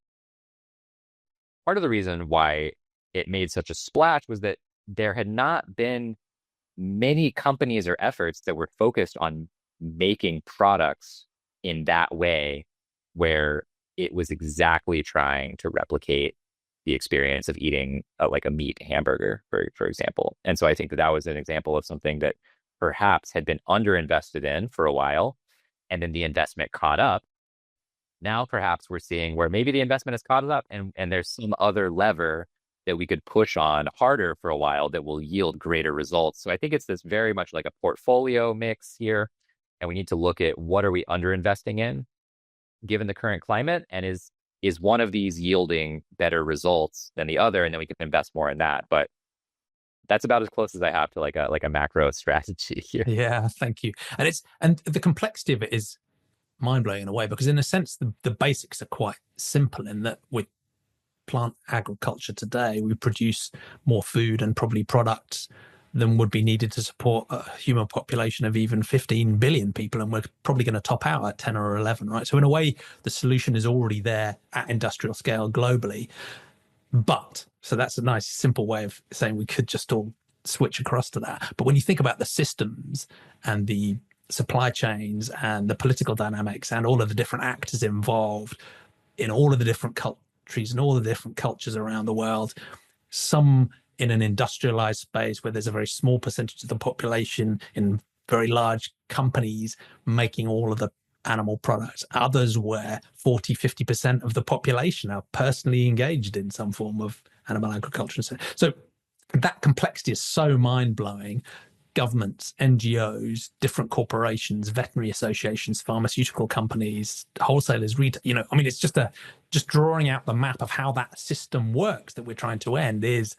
part of the reason why it made such a splash was that there had not been many companies or efforts that were focused on making products in that way where it was exactly trying to replicate the experience of eating like a meat hamburger, for example. And so I think that was an example of something that perhaps had been underinvested in for a while, and then the investment caught up. Now perhaps we're seeing where maybe the investment has caught up and there's some other lever that we could push on harder for a while that will yield greater results. So I think it's this very much like a portfolio mix here. And we need to look at what are we underinvesting in given the current climate, and is one of these yielding better results than the other, and then we can invest more in that. But that's about as close as I have to like a macro strategy here. Yeah, thank you. And the complexity of it is mind-blowing in a way, because in a sense the basics are quite simple in that with plant agriculture today we produce more food and probably products than would be needed to support a human population of even 15 billion people, and we're probably going to top out at 10 or 11, right? So in a way the solution is already there at industrial scale globally. But so that's a nice simple way of saying we could just all switch across to that. But when you think about the systems and the supply chains and the political dynamics and all of the different actors involved in all of the different countries and all the different cultures around the world, some in an industrialized space where there's a very small percentage of the population in very large companies making all of the animal products, others where 40-50% of the population are personally engaged in some form of animal agriculture. So that complexity is so mind-blowing. Governments, NGOs, different corporations, veterinary associations, pharmaceutical companies, wholesalers, retail, it's just drawing out the map of how that system works that we're trying to end is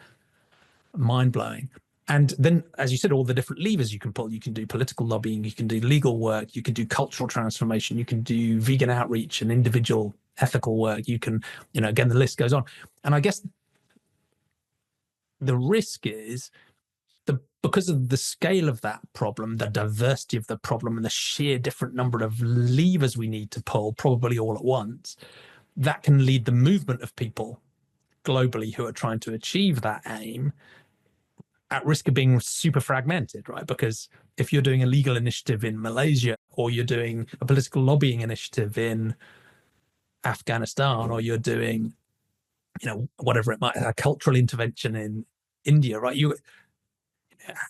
mind-blowing. And then, as you said, all the different levers you can pull. You can do political lobbying, you can do legal work, you can do cultural transformation, you can do vegan outreach and individual ethical work. You can, again, the list goes on. And I guess the risk is because of the scale of that problem, the diversity of the problem, and the sheer different number of levers we need to pull, probably all at once, that can lead the movement of people globally who are trying to achieve that aim at risk of being super fragmented, right? Because if you're doing a legal initiative in Malaysia, or you're doing a political lobbying initiative in Afghanistan, or you're doing, whatever it might, a cultural intervention in India, right?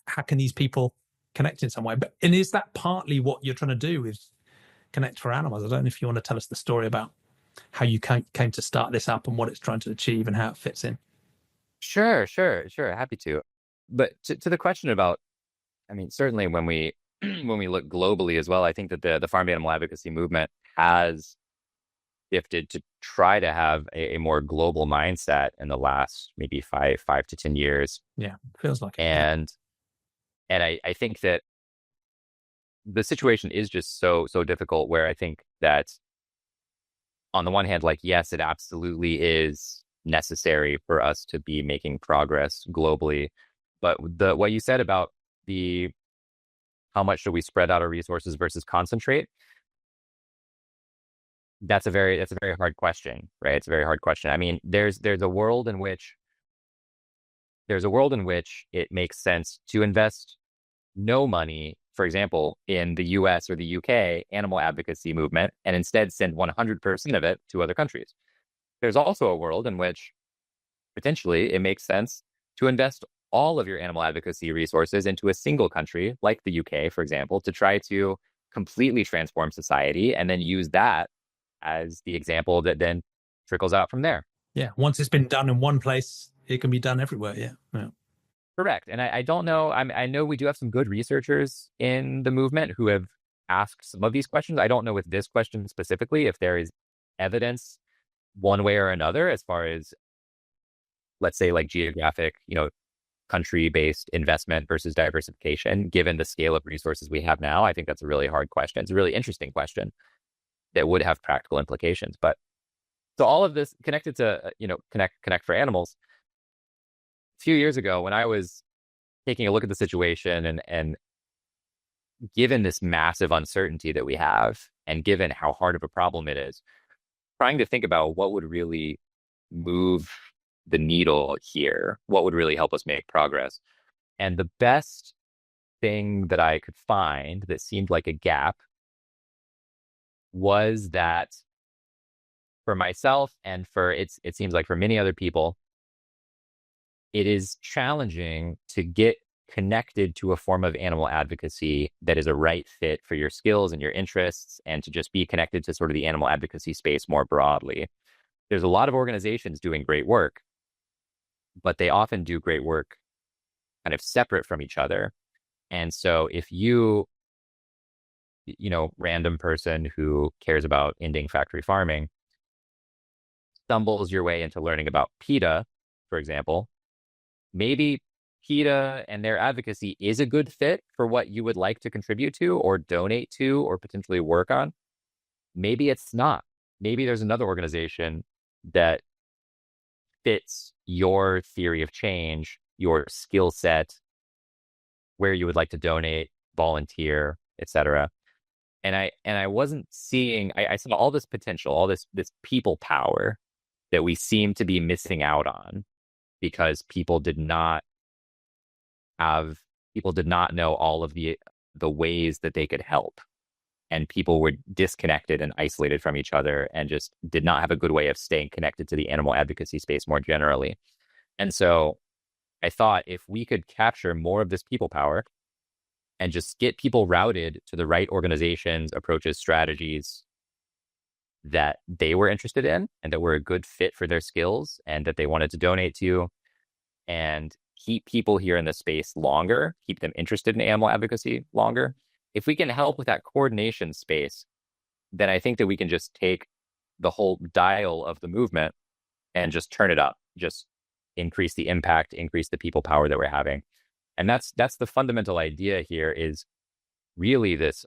How can these people connect in some way? And is that partly what you're trying to do with Connect for Animals? I don't know if you want to tell us the story about how you came to start this up and what it's trying to achieve and how it fits in. Sure. Happy to. But to the question about, certainly when we when we look globally as well, I think that the farm animal advocacy movement has shifted to try to have a more global mindset in the last maybe 5 to 10 years. Yeah, feels like it. And I think that the situation is just so difficult, where I think that on the one hand, like, yes, it absolutely is necessary for us to be making progress globally. But what you said about how much should we spread out our resources versus concentrate, that's a very hard question, right? It's a very hard question. There's a world in which it makes sense to invest no money, for example, in the US or the UK animal advocacy movement, and instead send 100% of it to other countries. There's also a world in which potentially it makes sense to invest all of your animal advocacy resources into a single country, like the UK, for example, to try to completely transform society, and then use that as the example that then trickles out from there. Yeah, once it's been done in one place, it can be done everywhere. Yeah. Correct. And I don't know, I know we do have some good researchers in the movement who have asked some of these questions. I don't know with this question specifically if there is evidence one way or another as far as, let's say, like geographic, country-based investment versus diversification, given the scale of resources we have now. I think that's a really hard question. It's a really interesting question that would have practical implications. But so all of this connected to, Connect for Animals. A few years ago, when I was taking a look at the situation and given this massive uncertainty that we have, and given how hard of a problem it is, trying to think about what would really move the needle here, what would really help us make progress. And the best thing that I could find that seemed like a gap was that for myself, and it seems like for many other people, it is challenging to get connected to a form of animal advocacy that is a right fit for your skills and your interests, and to just be connected to sort of the animal advocacy space more broadly. There's a lot of organizations doing great work, but they often do great work kind of separate from each other. And so if random person who cares about ending factory farming stumbles your way into learning about PETA, for example, maybe PETA and their advocacy is a good fit for what you would like to contribute to or donate to or potentially work on. Maybe it's not. Maybe there's another organization that fits your theory of change, your skill set, where you would like to donate, volunteer, etc. And I wasn't seeing, I saw all this potential, all this people power that we seem to be missing out on because people did not know all of the the ways that they could help. And people were disconnected and isolated from each other and just did not have a good way of staying connected to the animal advocacy space more generally. And so I thought if we could capture more of this people power and just get people routed to the right organizations, approaches, strategies that they were interested in and that were a good fit for their skills and that they wanted to donate to, and keep people here in the space longer, keep them interested in animal advocacy longer. If we can help with that coordination space, then I think that we can just take the whole dial of the movement and just turn it up, just increase the impact, increase the people power that we're having. And that's the fundamental idea here is really this,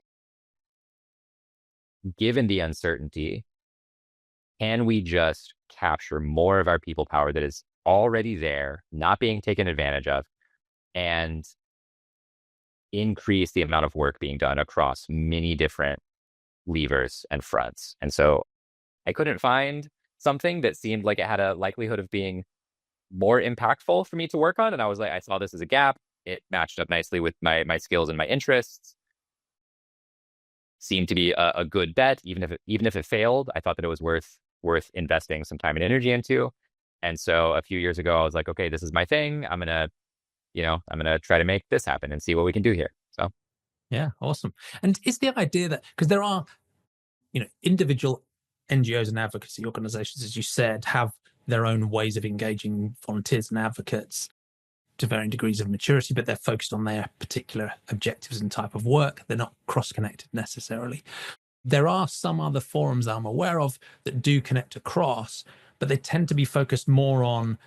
given the uncertainty, can we just capture more of our people power that is already there, not being taken advantage of, and increase the amount of work being done across many different levers and fronts. And so I couldn't find something that seemed like it had a likelihood of being more impactful for me to work on. And I was like, I saw this as a gap. It matched up nicely with my skills and my interests. Seemed to be a good bet, even if it failed. I thought that it was worth investing some time and energy into. And so a few years ago, I was like, okay, this is my thing. I'm gonna try to make this happen and see what we can do here. So yeah, awesome. And is the idea that, because there are, individual NGOs and advocacy organizations, as you said, have their own ways of engaging volunteers and advocates to varying degrees of maturity, but they're focused on their particular objectives and type of work. They're not cross-connected necessarily. There are some other forums I'm aware of that do connect across, but they tend to be focused more on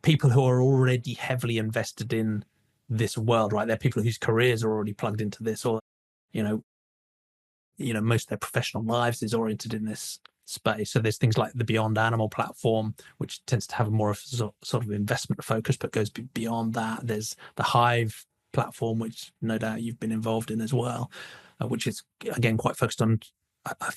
people who are already heavily invested in this world, right? They're people whose careers are already plugged into this, or, most of their professional lives is oriented in this space. So there's things like the Beyond Animal platform, which tends to have more of a sort of investment focus, but goes beyond that. There's the Hive platform, which no doubt you've been involved in as well, which is, again, quite focused on, I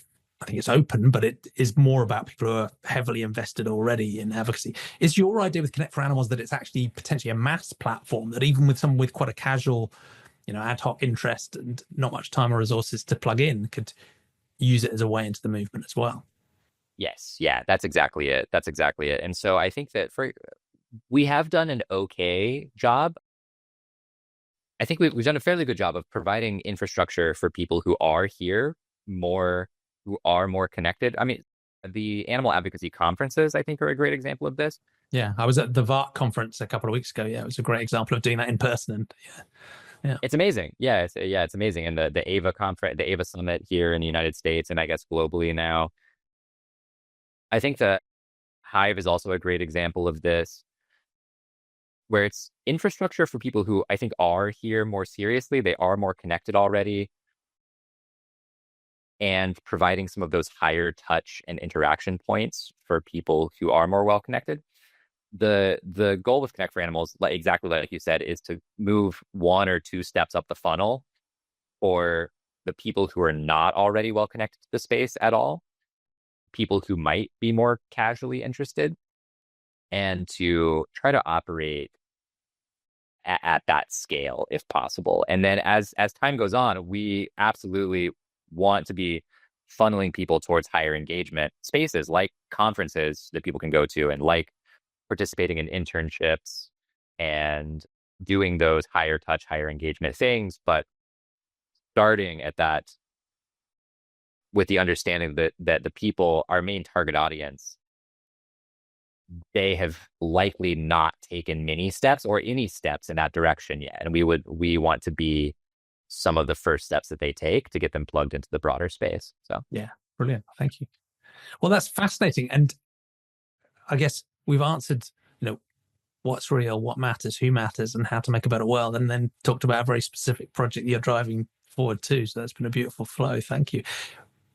think it's open, but it is more about people who are heavily invested already in advocacy. Is your idea with Connect for Animals that it's actually potentially a mass platform that even with someone with quite a casual, ad hoc interest and not much time or resources to plug in could use it as a way into the movement as well? yes, yeah, that's exactly it. And so I think that we have done an okay job. I think we've done a fairly good job of providing infrastructure for people who are here who are more connected. I mean, the animal advocacy conferences, I think, are a great example of this. Yeah, I was at the VART conference a couple of weeks ago. Yeah, it was a great example of doing that in person. And yeah. It's amazing. Yeah, it's amazing. And the AVA conference, the AVA summit here in the United States, and I guess globally now. I think that Hive is also a great example of this, where it's infrastructure for people who I think are here more seriously. They are more connected already, and providing some of those higher touch and interaction points for people who are more well connected. The goal with Connect for Animals, exactly like you said, is to move 1 or 2 steps up the funnel for the people who are not already well connected to the space at all, people who might be more casually interested, and to try to operate at that scale if possible. And then as time goes on, we absolutely want to be funneling people towards higher engagement spaces like conferences that people can go to, and like participating in internships and doing those higher touch, higher engagement things, but starting at that with the understanding that the people, our main target audience, they have likely not taken many steps or any steps in that direction yet. And we want to be some of the first steps that they take to get them plugged into the broader space. So yeah, brilliant. Thank you. Well, that's fascinating. And I guess we've answered, what's real, what matters, who matters, and how to make a better world, and then talked about a very specific project you're driving forward to. So that's been a beautiful flow. Thank you.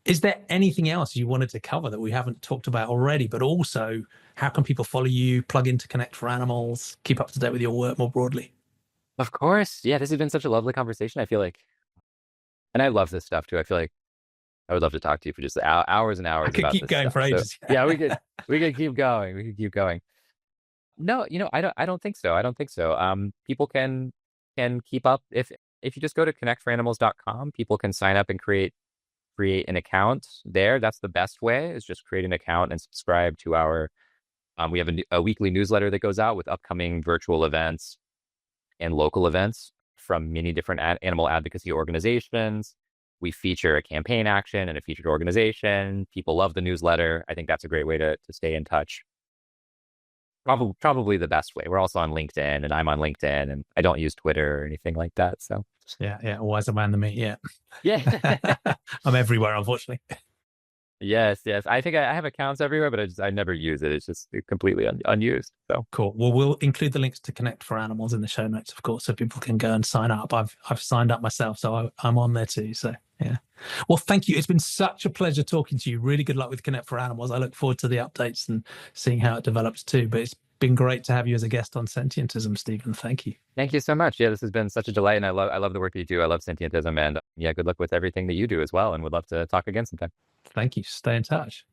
Is there anything else you wanted to cover that we haven't talked about already? But also, how can people follow you, plug into Connect for Animals, keep up to date with your work more broadly? of course, yeah, this has been such a lovely conversation. I feel like, and I love this stuff too. I feel like I would love to talk to you for just hours and hours. I could about keep this going stuff. for ages. So, yeah, we could keep going. We could keep going. No, I don't think so. People can keep up if if you just go to connectforanimals.com, people can sign up and create an account there. That's the best way, is just create an account and subscribe to our we have a weekly newsletter that goes out with upcoming virtual events and local events from many different animal advocacy organizations. We feature a campaign action and a featured organization. People love the newsletter. I think that's a great way to stay in touch. Probably the best way. We're also on LinkedIn, and I'm on LinkedIn, and I don't use Twitter or anything like that. So yeah, a wiser man than me. Yeah, yeah. I'm everywhere, unfortunately. Yes. I think I have accounts everywhere, but I never use it. It's just completely unused. So cool. Well, we'll include the links to Connect for Animals in the show notes, of course, so people can go and sign up. I've signed up myself, so I'm on there too. So yeah. Well, thank you. It's been such a pleasure talking to you. Really good luck with Connect for Animals. I look forward to the updates and seeing how it develops too. But it's been great to have you as a guest on Sentientism, Stephen. Thank you. Thank you so much. Yeah, this has been such a delight, and I love the work that you do. I love Sentientism, and yeah, good luck with everything that you do as well. And would love to talk again sometime. Thank you. Stay in touch.